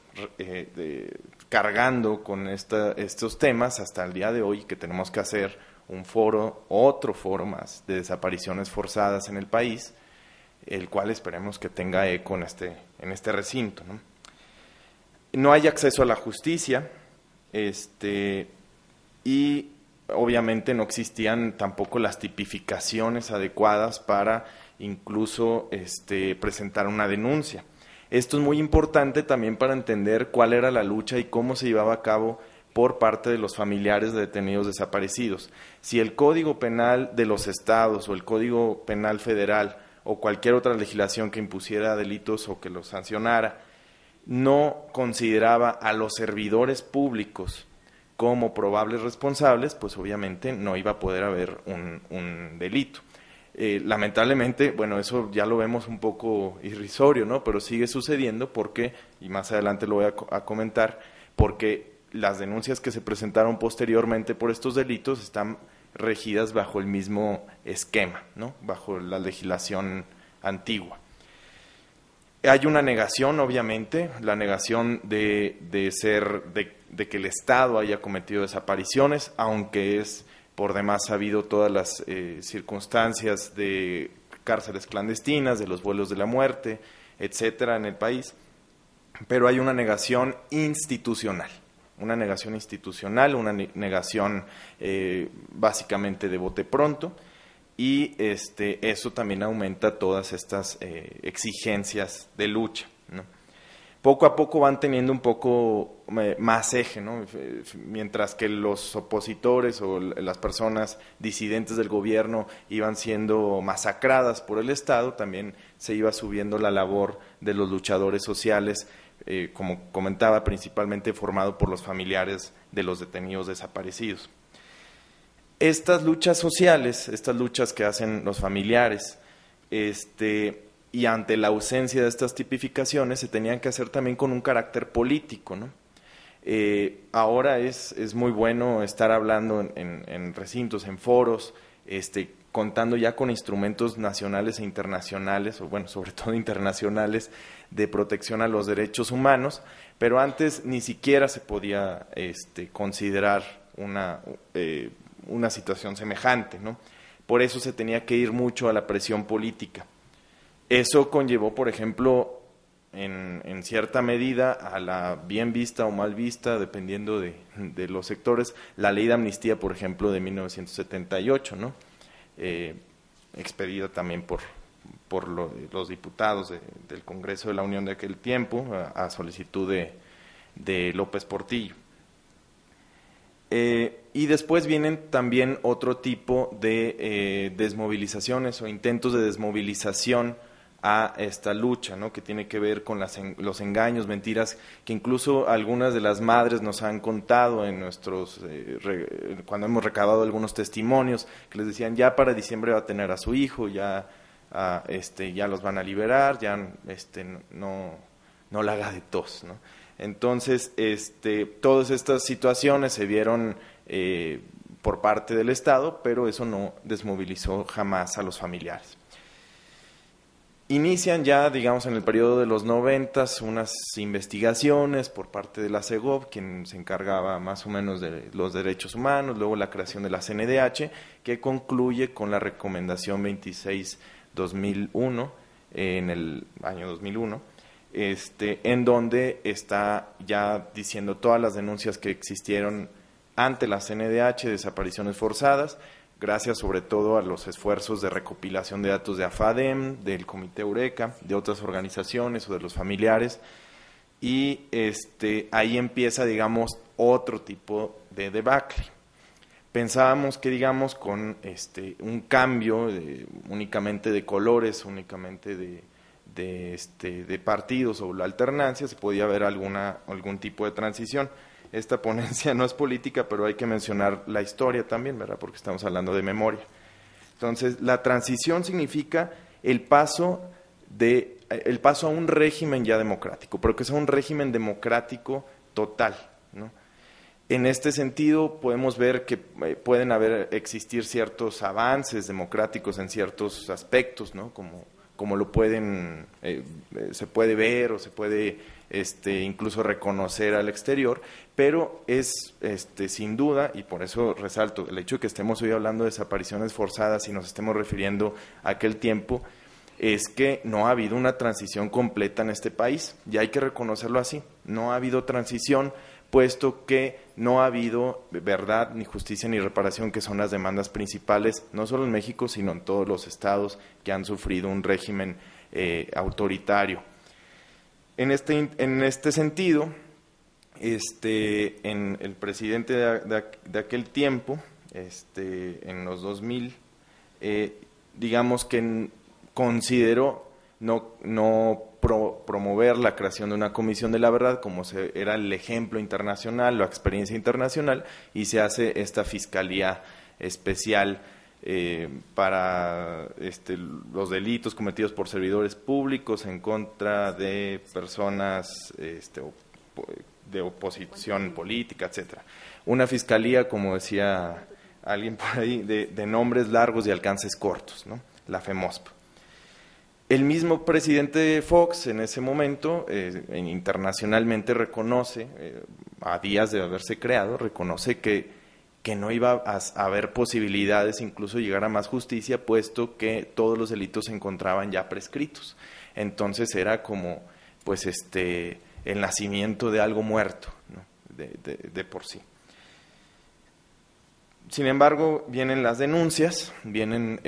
cargando con estos temas hasta el día de hoy, que tenemos que hacer otro foro más de desapariciones forzadas en el país, el cual esperemos que tenga eco en este recinto, ¿no? No hay acceso a la justicia, y obviamente no existían tampoco las tipificaciones adecuadas para incluso presentar una denuncia. Esto es muy importante también para entender cuál era la lucha y cómo se llevaba a cabo por parte de los familiares de detenidos desaparecidos. Si el Código Penal de los estados o el Código Penal federal o cualquier otra legislación que impusiera delitos o que los sancionara no consideraba a los servidores públicos como probables responsables, pues obviamente no iba a poder haber un delito. Lamentablemente, bueno, eso ya lo vemos un poco irrisorio, ¿no? Pero sigue sucediendo porque, y más adelante lo voy a comentar, porque las denuncias que se presentaron posteriormente por estos delitos están regidas bajo el mismo esquema, ¿no? Bajo la legislación antigua. Hay una negación, obviamente, la negación de que el Estado haya cometido desapariciones, aunque es por demás sabido todas las circunstancias de cárceles clandestinas, de los vuelos de la muerte, etcétera, en el país. Pero hay una negación institucional, una negación básicamente de bote pronto, y eso también aumenta todas estas exigencias de lucha, ¿no? Poco a poco van teniendo un poco más eje, ¿no? Mientras que los opositores o las personas disidentes del gobierno iban siendo masacradas por el Estado, también se iba subiendo la labor de los luchadores sociales, como comentaba, principalmente formado por los familiares de los detenidos desaparecidos. Estas luchas sociales, estas luchas que hacen los familiares, y ante la ausencia de estas tipificaciones, se tenían que hacer también con un carácter político, ¿no? Ahora es muy bueno estar hablando en recintos, en foros, contando ya con instrumentos nacionales e internacionales, o bueno, sobre todo internacionales, de protección a los derechos humanos, pero antes ni siquiera se podía considerar una situación semejante, ¿no? Por eso se tenía que ir mucho a la presión política. Eso conllevó, por ejemplo, en cierta medida, a la bien vista o mal vista, dependiendo de los sectores, la ley de amnistía, por ejemplo, de 1978, ¿no? Expedida también por los diputados del Congreso de la Unión de aquel tiempo, a solicitud de López Portillo. Y después vienen también otro tipo de desmovilizaciones o intentos de desmovilización a esta lucha, ¿no? Que tiene que ver con los engaños, mentiras, que incluso algunas de las madres nos han contado en cuando hemos recabado algunos testimonios, que les decían, ya para diciembre va a tener a su hijo, ya los van a liberar, ya no la haga de tos, ¿no? Entonces, todas estas situaciones se vieron por parte del Estado, pero eso no desmovilizó jamás a los familiares. Inician ya, digamos, en el periodo de los 90 unas investigaciones por parte de la CEGOV, quien se encargaba más o menos de los derechos humanos, luego la creación de la CNDH, que concluye con la recomendación 26-2001, en el año 2001, en donde está ya diciendo todas las denuncias que existieron ante la CNDH, desapariciones forzadas, gracias sobre todo a los esfuerzos de recopilación de datos de AFADEM, del Comité Eureka, de otras organizaciones o de los familiares, y ahí empieza, digamos, otro tipo de debacle. Pensábamos que, digamos, con un cambio únicamente de colores, únicamente de partidos o la alternancia, se podía ver algún tipo de transición. Esta ponencia no es política, pero hay que mencionar la historia también, ¿verdad? Porque estamos hablando de memoria. Entonces, la transición significa el paso a un régimen ya democrático, pero que sea un régimen democrático total, ¿no? En este sentido, podemos ver que pueden existir ciertos avances democráticos en ciertos aspectos, ¿no? Como lo se puede ver o se puede incluso reconocer al exterior, pero es sin duda, y por eso resalto el hecho de que estemos hoy hablando de desapariciones forzadas y nos estemos refiriendo a aquel tiempo, es que no ha habido una transición completa en este país, y hay que reconocerlo así. No ha habido transición, puesto que no ha habido verdad, ni justicia, ni reparación, que son las demandas principales, no solo en México, sino en todos los estados que han sufrido un régimen autoritario. En este sentido, en el presidente de aquel tiempo, en los 2000, digamos que consideró no promover la creación de una comisión de la verdad, como era el ejemplo internacional, la experiencia internacional, y se hace esta fiscalía especial para los delitos cometidos por servidores públicos en contra de personas de oposición política, etcétera. Una fiscalía, como decía alguien por ahí, de nombres largos y alcances cortos, ¿no? La FEMOSP. El mismo presidente Fox en ese momento internacionalmente reconoce, a días de haberse creado, reconoce que no iba a haber posibilidades incluso llegar a más justicia, puesto que todos los delitos se encontraban ya prescritos. Entonces era como pues el nacimiento de algo muerto, ¿no? de por sí. Sin embargo, vienen las denuncias, vienen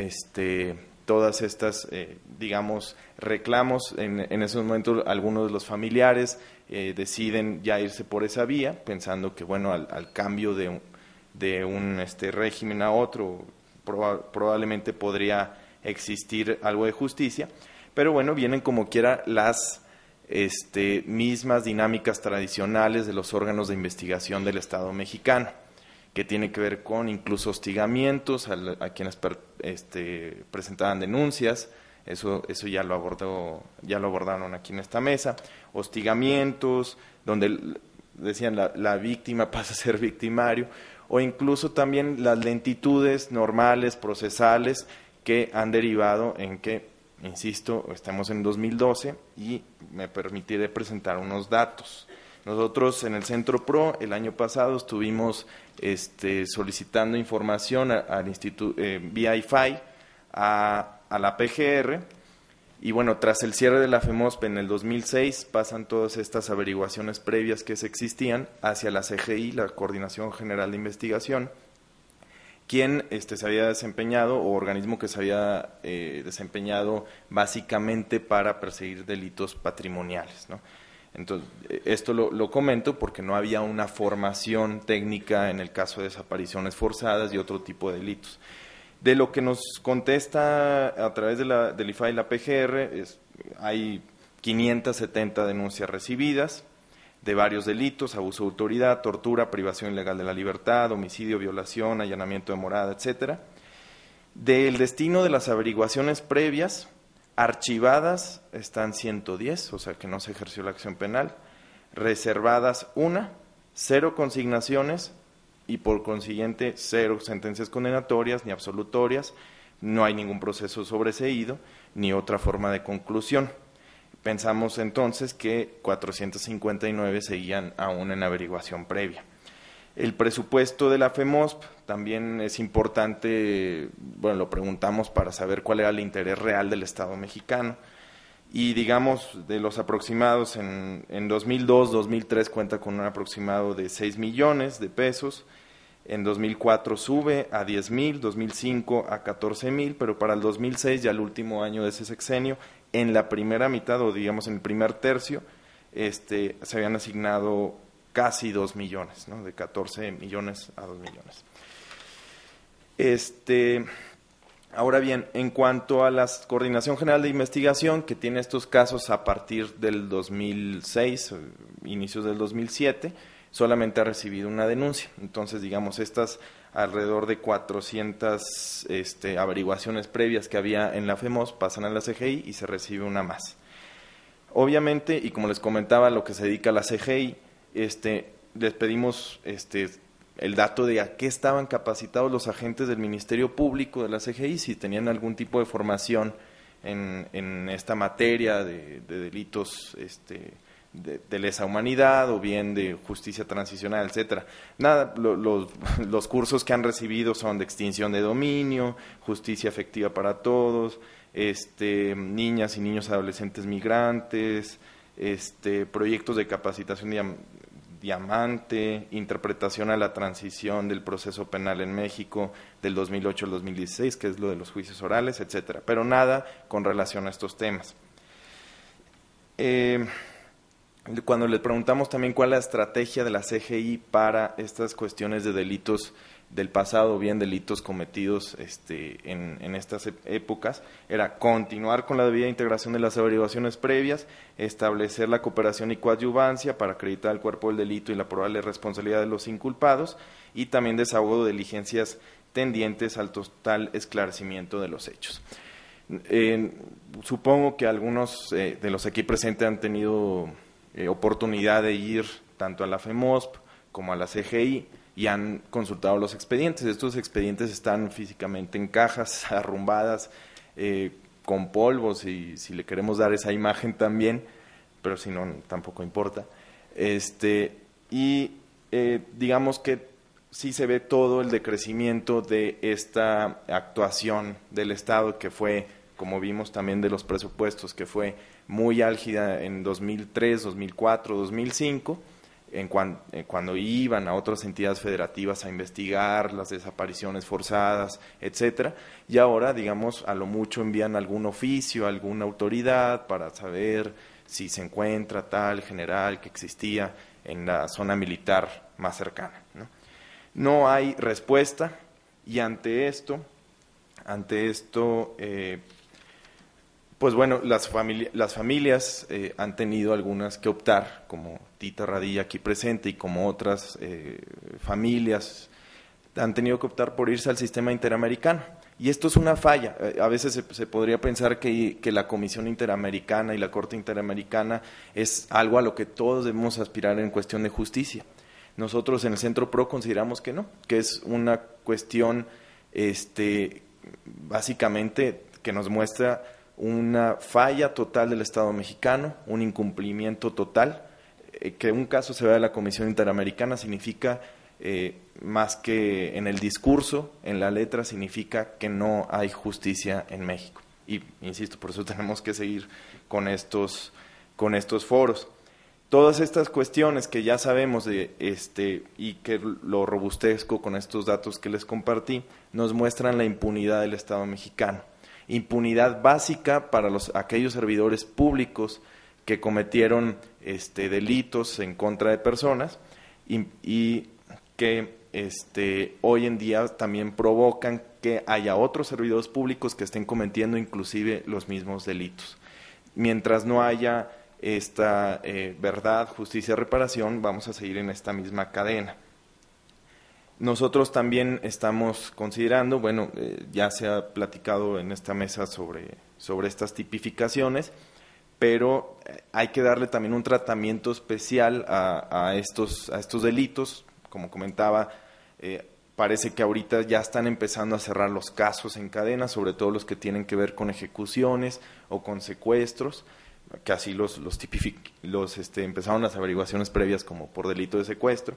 todas estas, digamos, reclamos. En ese momento algunos de los familiares deciden ya irse por esa vía, pensando que, bueno, al cambio de un régimen a otro, probablemente podría existir algo de justicia, pero bueno, vienen como quiera las mismas dinámicas tradicionales de los órganos de investigación del Estado mexicano, que tiene que ver con incluso hostigamientos a quienes presentaban denuncias. Eso ya lo abordaron aquí en esta mesa, hostigamientos, donde decían la víctima pasa a ser victimario, o incluso también las lentitudes normales, procesales, que han derivado en que, insisto, estamos en 2012 y me permitiré presentar unos datos. Nosotros en el Centro PRO el año pasado estuvimos solicitando información al instituto vía IFAI a la PGR, y bueno, tras el cierre de la FEMOSP en el 2006 pasan todas estas averiguaciones previas que se existían hacia la CGI, la Coordinación General de Investigación, quien se había desempeñado, o organismo que se había desempeñado básicamente para perseguir delitos patrimoniales, ¿no? Entonces, esto lo comento porque no había una formación técnica en el caso de desapariciones forzadas y otro tipo de delitos. De lo que nos contesta a través del IFAI y la PGR, hay 570 denuncias recibidas de varios delitos: abuso de autoridad, tortura, privación ilegal de la libertad, homicidio, violación, allanamiento de morada, etcétera. Del destino de las averiguaciones previas, archivadas están 110, o sea que no se ejerció la acción penal, reservadas 1, 0 consignaciones y por consiguiente 0 sentencias condenatorias ni absolutorias, no hay ningún proceso sobreseído ni otra forma de conclusión. Pensamos entonces que 459 seguían aún en averiguación previa. El presupuesto de la FEMOSP también es importante, bueno, lo preguntamos para saber cuál era el interés real del Estado mexicano, y digamos, de los aproximados en 2002-2003 cuenta con un aproximado de 6 millones de pesos, en 2004 sube a 10,000, 2005 a 14,000, pero para el 2006, ya el último año de ese sexenio, en la primera mitad, o digamos en el primer tercio, se habían asignado casi 2 millones, ¿no? De 14 millones a 2 millones. Ahora bien, en cuanto a la Coordinación General de Investigación, que tiene estos casos a partir del 2006, inicios del 2007, solamente ha recibido una denuncia. Entonces, digamos, estas alrededor de 400 averiguaciones previas que había en la FEMOS pasan a la CGI y se recibe una más. Obviamente, y como les comentaba, lo que se dedica a la CGI, les pedimos el dato de a qué estaban capacitados los agentes del Ministerio Público de la CGI, si tenían algún tipo de formación en esta materia de delitos de lesa humanidad o bien de justicia transicional, etcétera. Nada, los cursos que han recibido son de extinción de dominio, justicia efectiva para todos, niñas y niños adolescentes migrantes, proyectos de capacitación diamante, interpretación a la transición del proceso penal en México del 2008 al 2016, que es lo de los juicios orales, etcétera, pero nada con relación a estos temas. Cuando le preguntamos también cuál es la estrategia de la CGI para estas cuestiones de delitos del pasado, o bien delitos cometidos en estas épocas, era continuar con la debida integración de las averiguaciones previas, establecer la cooperación y coadyuvancia para acreditar el cuerpo del delito y la probable responsabilidad de los inculpados, y también desahogo de diligencias tendientes al total esclarecimiento de los hechos. Supongo que algunos de los aquí presentes han tenido oportunidad de ir tanto a la FEMOSP como a la CGI. y han consultado los expedientes. Estos expedientes están físicamente en cajas arrumbadas, con polvos, y si le queremos dar esa imagen también, pero si no, tampoco importa. Digamos que sí se ve todo el decrecimiento de esta actuación del Estado, que fue, como vimos también de los presupuestos, que fue muy álgida en 2003, 2004, 2005, cuando iban a otras entidades federativas a investigar las desapariciones forzadas, etcétera, y ahora, digamos, a lo mucho envían algún oficio, alguna autoridad para saber si se encuentra tal general que existía en la zona militar más cercana, ¿no? No hay respuesta, y ante esto, pues bueno, las familias han tenido algunas que optar, como Tita Radilla aquí presente y como otras familias, han tenido que optar por irse al sistema interamericano. Y esto es una falla. A veces se podría pensar que la Comisión Interamericana y la Corte Interamericana es algo a lo que todos debemos aspirar en cuestión de justicia. Nosotros en el Centro PRO consideramos que no, que es una cuestión básicamente que nos muestra una falla total del Estado mexicano, un incumplimiento total. Que un caso se vea en la Comisión Interamericana significa, más que en el discurso, en la letra, significa que no hay justicia en México. Y insisto, por eso tenemos que seguir con estos foros. Todas estas cuestiones que ya sabemos y que lo robustezco con estos datos que les compartí, nos muestran la impunidad del Estado mexicano. Impunidad básica para aquellos servidores públicos que cometieron delitos en contra de personas y que hoy en día también provocan que haya otros servidores públicos que estén cometiendo inclusive los mismos delitos. Mientras no haya esta verdad, justicia, reparación, vamos a seguir en esta misma cadena. Nosotros también estamos considerando, bueno, ya se ha platicado en esta mesa sobre estas tipificaciones, pero hay que darle también un tratamiento especial a estos delitos. Como comentaba, parece que ahorita ya están empezando a cerrar los casos en cadena, sobre todo los que tienen que ver con ejecuciones o con secuestros, que así empezaron las averiguaciones previas como por delito de secuestro,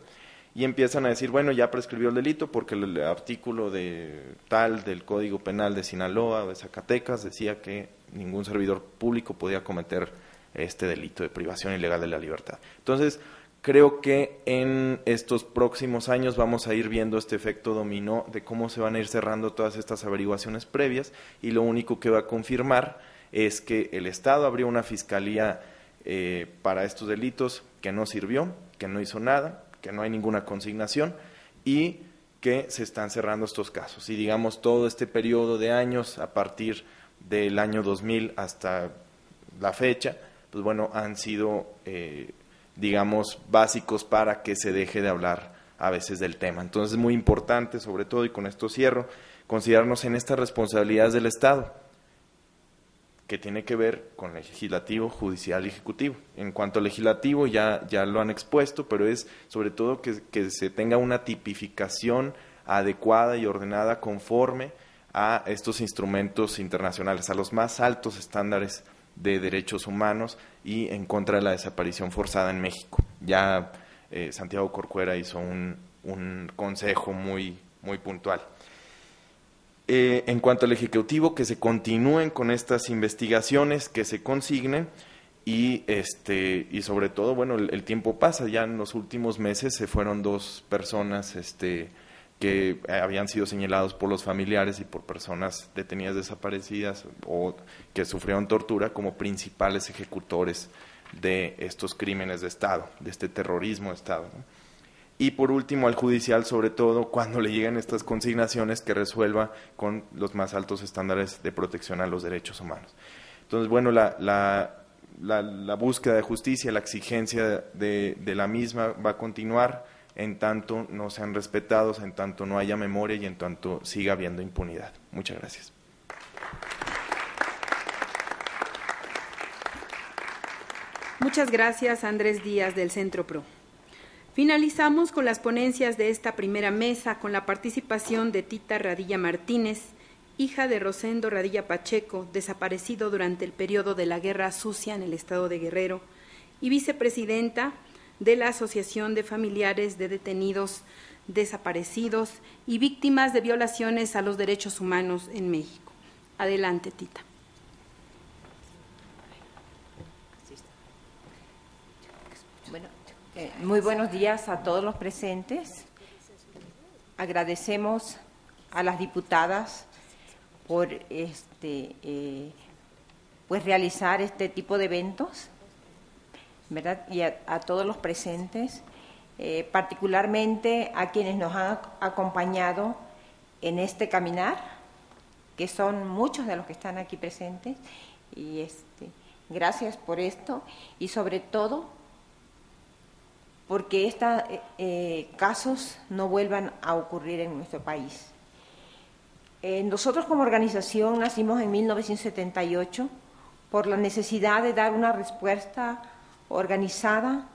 y empiezan a decir, bueno, ya prescribió el delito porque el artículo del Código Penal de Sinaloa o de Zacatecas decía que ningún servidor público podía cometer este delito de privación ilegal de la libertad. Entonces, creo que en estos próximos años vamos a ir viendo este efecto dominó de cómo se van a ir cerrando todas estas averiguaciones previas, y lo único que va a confirmar es que el Estado abrió una fiscalía para estos delitos que no sirvió, que no hizo nada, que no hay ninguna consignación y que se están cerrando estos casos. Y digamos, todo este periodo de años, a partir del año 2000 hasta la fecha, pues bueno, han sido, digamos, básicos para que se deje de hablar a veces del tema. Entonces es muy importante, sobre todo, y con esto cierro, considerarnos en estas responsabilidades del Estado, que tiene que ver con legislativo, judicial y ejecutivo. En cuanto al legislativo, ya lo han expuesto, pero es sobre todo que se tenga una tipificación adecuada y ordenada conforme a estos instrumentos internacionales, a los más altos estándares de derechos humanos y en contra de la desaparición forzada en México. Ya Santiago Corcuera hizo un consejo muy puntual. En cuanto al Ejecutivo, que se continúen con estas investigaciones, que se consignen y sobre todo, bueno, el tiempo pasa. Ya en los últimos meses se fueron 2 personas que habían sido señalados por los familiares y por personas detenidas desaparecidas o que sufrieron tortura como principales ejecutores de estos crímenes de Estado, de este terrorismo de Estado, ¿no? Y por último, al judicial, sobre todo, cuando le llegan estas consignaciones, que resuelva con los más altos estándares de protección a los derechos humanos. Entonces, bueno, la búsqueda de justicia, la exigencia de la misma va a continuar en tanto no sean respetados, en tanto no haya memoria y en tanto siga habiendo impunidad. Muchas gracias. Muchas gracias, Andrés Díaz, del Centro PRO. Finalizamos con las ponencias de esta primera mesa con la participación de Tita Radilla Martínez, hija de Rosendo Radilla Pacheco, desaparecido durante el periodo de la Guerra Sucia en el estado de Guerrero, y vicepresidenta de la Asociación de Familiares de Detenidos Desaparecidos y Víctimas de Violaciones a los Derechos Humanos en México. Adelante, Tita. Bueno, muy buenos días a todos los presentes. Agradecemos a las diputadas por pues realizar este tipo de eventos, ¿verdad? Y a todos los presentes, particularmente a quienes nos han acompañado en este caminar, que son muchos de los que están aquí presentes, y gracias por esto, y sobre todo porque estos casos no vuelvan a ocurrir en nuestro país. Nosotros como organización nacimos en 1978 por la necesidad de dar una respuesta organizada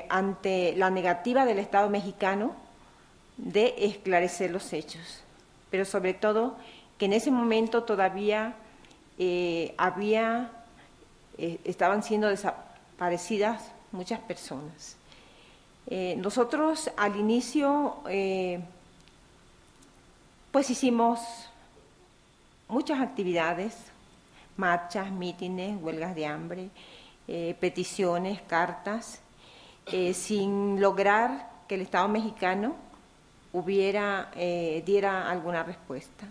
ante la negativa del Estado mexicano de esclarecer los hechos, pero sobre todo que en ese momento todavía estaban siendo desaparecidas muchas personas. Nosotros al inicio pues hicimos muchas actividades, marchas, mítines, huelgas de hambre, peticiones, cartas, sin lograr que el Estado mexicano diera alguna respuesta.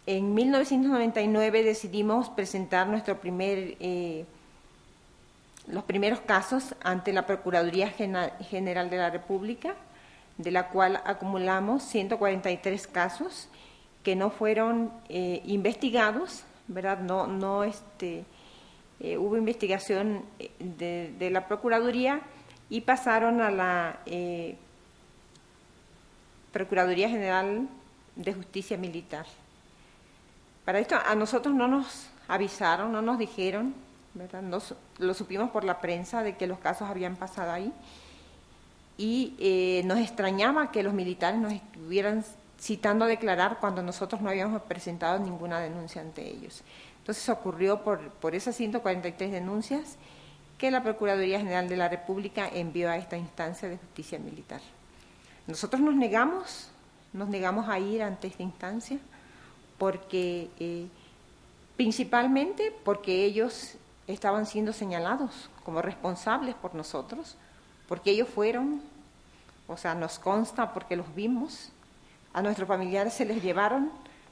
En 1999 decidimos presentar los primeros casos ante la Procuraduría General de la República, de la cual acumulamos 143 casos que no fueron investigados, ¿verdad? No hubo investigación de la Procuraduría y pasaron a la Procuraduría General de Justicia Militar. Para esto a nosotros no nos avisaron, no nos dijeron, ¿verdad? Lo supimos por la prensa de que los casos habían pasado ahí, y nos extrañaba que los militares nos estuvieran citando a declarar cuando nosotros no habíamos presentado ninguna denuncia ante ellos. Entonces ocurrió por esas 143 denuncias que la Procuraduría General de la República envió a esta instancia de justicia militar. Nosotros nos negamos a ir ante esta instancia porque principalmente porque ellos estaban siendo señalados como responsables por nosotros, porque ellos fueron, o sea, nos consta porque los vimos, a nuestros familiares se les llevaron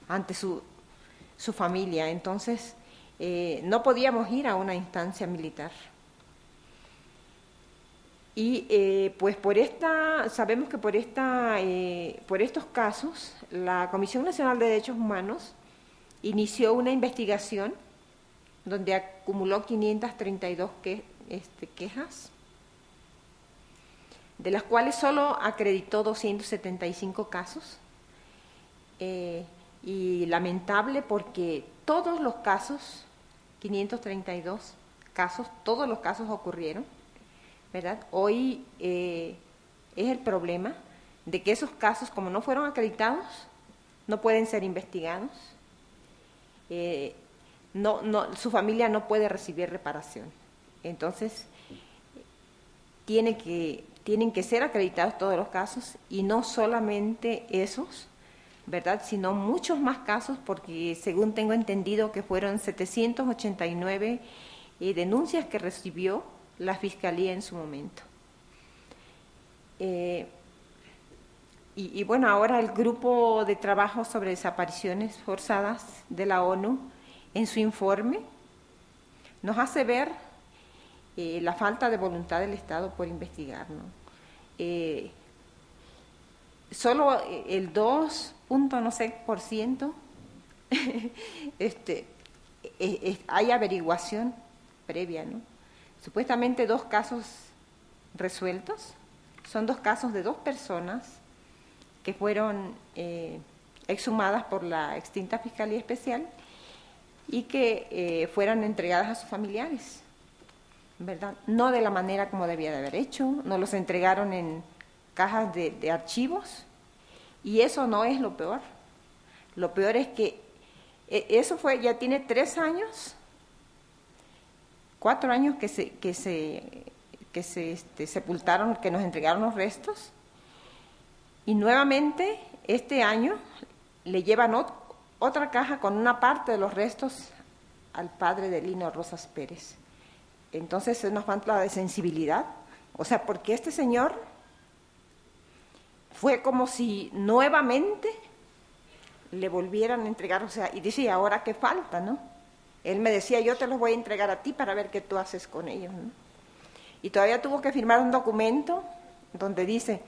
ante su familia, entonces no podíamos ir a una instancia militar. Y pues sabemos que por estos casos, la Comisión Nacional de Derechos Humanos inició una investigación donde acumuló 532 quejas, de las cuales solo acreditó 275 casos, y lamentable porque todos los casos, 532 casos, todos los casos ocurrieron, ¿verdad? Hoy es el problema de que esos casos, como no fueron acreditados, no pueden ser investigados, su familia no puede recibir reparación. Entonces, tienen que ser acreditados todos los casos, y no solamente esos, ¿verdad?, sino muchos más casos, porque según tengo entendido que fueron 789 denuncias que recibió la Fiscalía en su momento. Y bueno, ahora el Grupo de Trabajo sobre Desapariciones Forzadas de la ONU, en su informe, nos hace ver la falta de voluntad del Estado por investigar, ¿no? Solo el 2%, hay averiguación previa, ¿no? Supuestamente 2 casos resueltos, son 2 casos de 2 personas que fueron exhumadas por la extinta Fiscalía Especial y que fueran entregadas a sus familiares. ¿verdad? No de la manera como debía de haber hecho, nos los entregaron en cajas de archivos, y eso no es lo peor. Lo peor es que eso fue, ya tiene 3 años, 4 años que se sepultaron, que nos entregaron los restos, y nuevamente este año le llevan otra caja con una parte de los restos al padre de Lino Rosas Pérez. Entonces nos falta de sensibilidad, o sea, porque este señor fue como si nuevamente le volvieran a entregar, o sea, y dice, ¿y ahora qué falta, no? Él me decía, yo te los voy a entregar a ti para ver qué tú haces con ellos, ¿no? Y todavía tuvo que firmar un documento donde dice,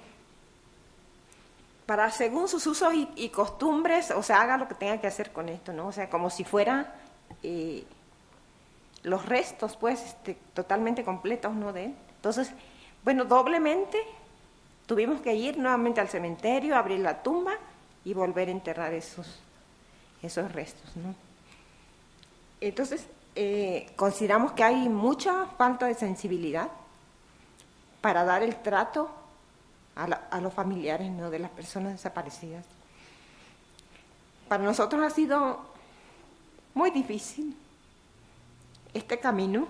para según sus usos y costumbres, o sea, haga lo que tenga que hacer con esto, ¿no? O sea, como si fuera los restos, pues, totalmente completos, ¿no? De él. Entonces, bueno, doblemente tuvimos que ir nuevamente al cementerio, abrir la tumba y volver a enterrar esos restos, ¿no? Entonces, consideramos que hay mucha falta de sensibilidad para dar el trato a los familiares, ¿no?, de las personas desaparecidas. Para nosotros ha sido muy difícil este camino.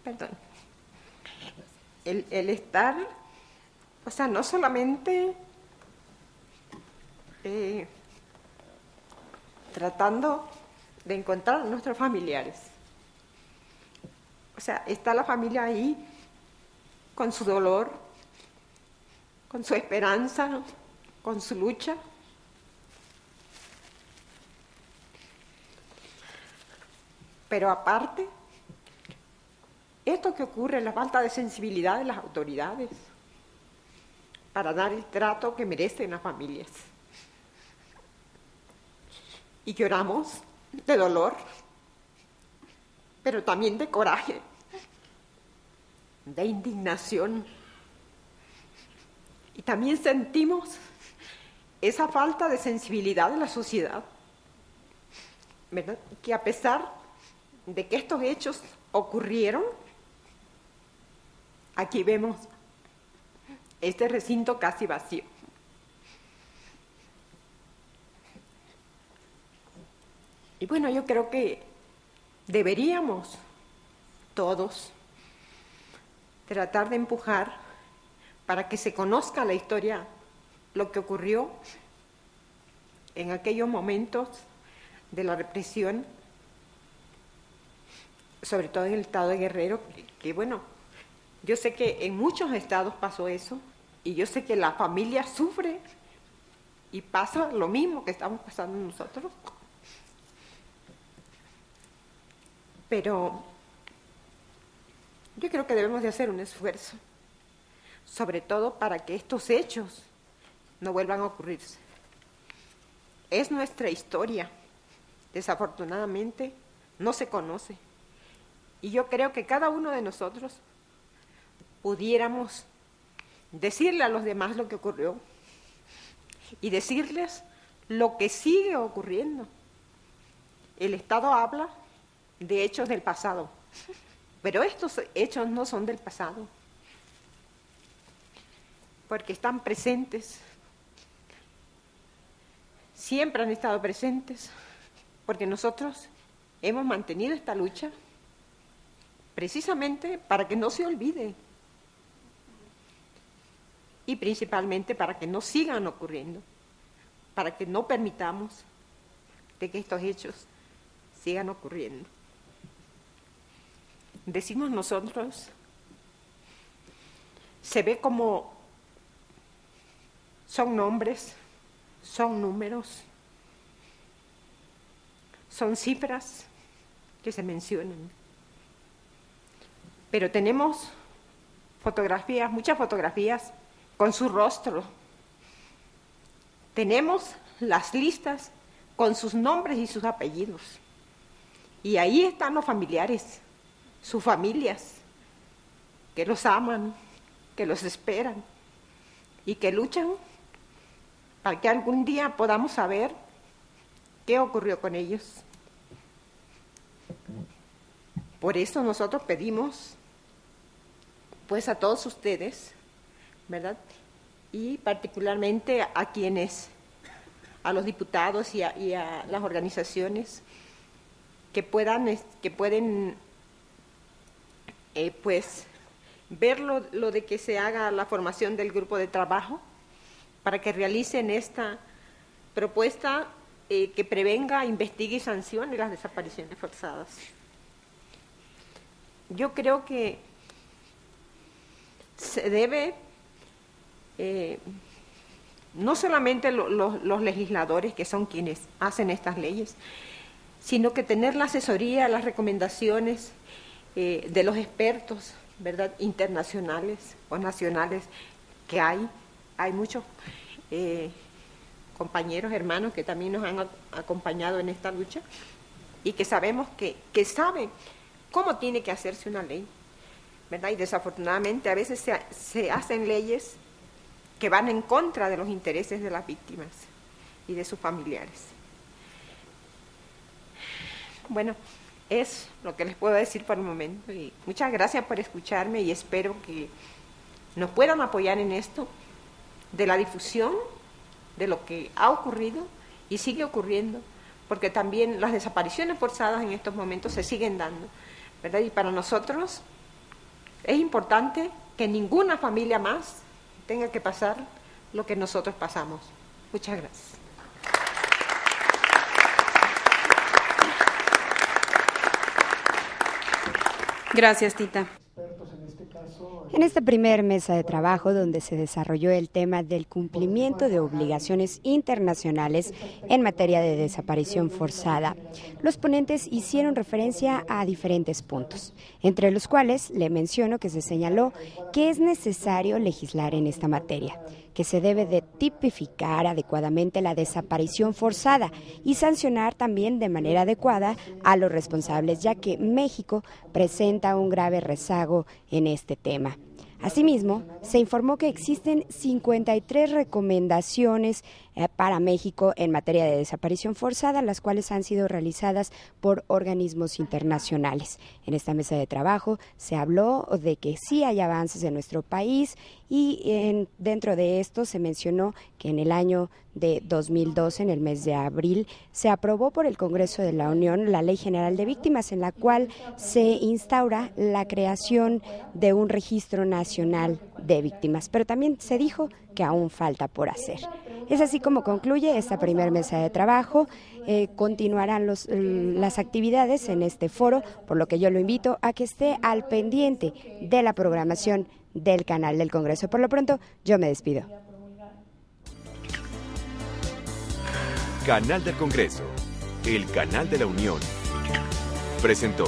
Perdón. El estar, o sea, no solamente tratando de encontrar a nuestros familiares. O sea, está la familia ahí con su dolor, con su esperanza, con su lucha. Pero aparte, esto que ocurre, la falta de sensibilidad de las autoridades para dar el trato que merecen las familias. Y lloramos de dolor, pero también de coraje, de indignación. Y también sentimos esa falta de sensibilidad de la sociedad, ¿verdad? Que a pesar de que estos hechos ocurrieron, aquí vemos este recinto casi vacío. Y bueno, yo creo que deberíamos todos tratar de empujar para que se conozca la historia, lo que ocurrió en aquellos momentos de la represión, sobre todo en el estado de Guerrero, que bueno, yo sé que en muchos estados pasó eso, y yo sé que la familia sufre y pasa lo mismo que estamos pasando nosotros. Pero yo creo que debemos de hacer un esfuerzo, sobre todo para que estos hechos no vuelvan a ocurrirse. Es nuestra historia, desafortunadamente no se conoce. Y yo creo que cada uno de nosotros pudiéramos decirle a los demás lo que ocurrió y decirles lo que sigue ocurriendo. El Estado habla de hechos del pasado, pero estos hechos no son del pasado, porque están presentes, siempre han estado presentes, porque nosotros hemos mantenido esta lucha precisamente para que no se olvide y principalmente para que no sigan ocurriendo, para que no permitamos de que estos hechos sigan ocurriendo. Decimos nosotros, se ve como son nombres, son números, son cifras que se mencionan. Pero tenemos fotografías, muchas fotografías con su rostro. Tenemos las listas con sus nombres y sus apellidos. Y ahí están los familiares, sus familias, que los aman, que los esperan y que luchan para que algún día podamos saber qué ocurrió con ellos. Por eso nosotros pedimos, pues, a todos ustedes, ¿verdad? Y particularmente a quienes, a los diputados y a las organizaciones que pueden pues ver lo de que se haga la formación del grupo de trabajo para que realicen esta propuesta que prevenga, investigue y sancione las desapariciones forzadas. Yo creo que se debe, no solamente los legisladores, que son quienes hacen estas leyes, sino que tener la asesoría, las recomendaciones de los expertos, ¿verdad?, internacionales o nacionales que hay. Hay muchos compañeros, hermanos que también nos han acompañado en esta lucha y que sabemos que saben cómo tiene que hacerse una ley, ¿verdad? Y desafortunadamente a veces se hacen leyes que van en contra de los intereses de las víctimas y de sus familiares. Bueno, es lo que les puedo decir por el momento y muchas gracias por escucharme y espero que nos puedan apoyar en esto de la difusión de lo que ha ocurrido y sigue ocurriendo, porque también las desapariciones forzadas en estos momentos se siguen dando, ¿verdad? Y para nosotros es importante que ninguna familia más tenga que pasar lo que nosotros pasamos. Muchas gracias. Gracias, Tita. En esta primer mesa de trabajo, donde se desarrolló el tema del cumplimiento de obligaciones internacionales en materia de desaparición forzada, los ponentes hicieron referencia a diferentes puntos, entre los cuales le menciono que se señaló que es necesario legislar en esta materia, que se debe de tipificar adecuadamente la desaparición forzada y sancionar también de manera adecuada a los responsables, ya que México presenta un grave rezago en este tema. Asimismo, se informó que existen 53 recomendaciones para México en materia de desaparición forzada, las cuales han sido realizadas por organismos internacionales. En esta mesa de trabajo se habló de que sí hay avances en nuestro país y dentro de esto se mencionó que en el año de 2012, en el mes de abril, se aprobó por el Congreso de la Unión la Ley General de Víctimas, en la cual se instaura la creación de un registro nacional de víctimas, pero también se dijo que aún falta por hacer. Es así como concluye esta primera mesa de trabajo. Continuarán las actividades en este foro, por lo que yo lo invito a que esté al pendiente de la programación del canal del Congreso. Por lo pronto, yo me despido. Canal del Congreso, el canal de la Unión, presentó.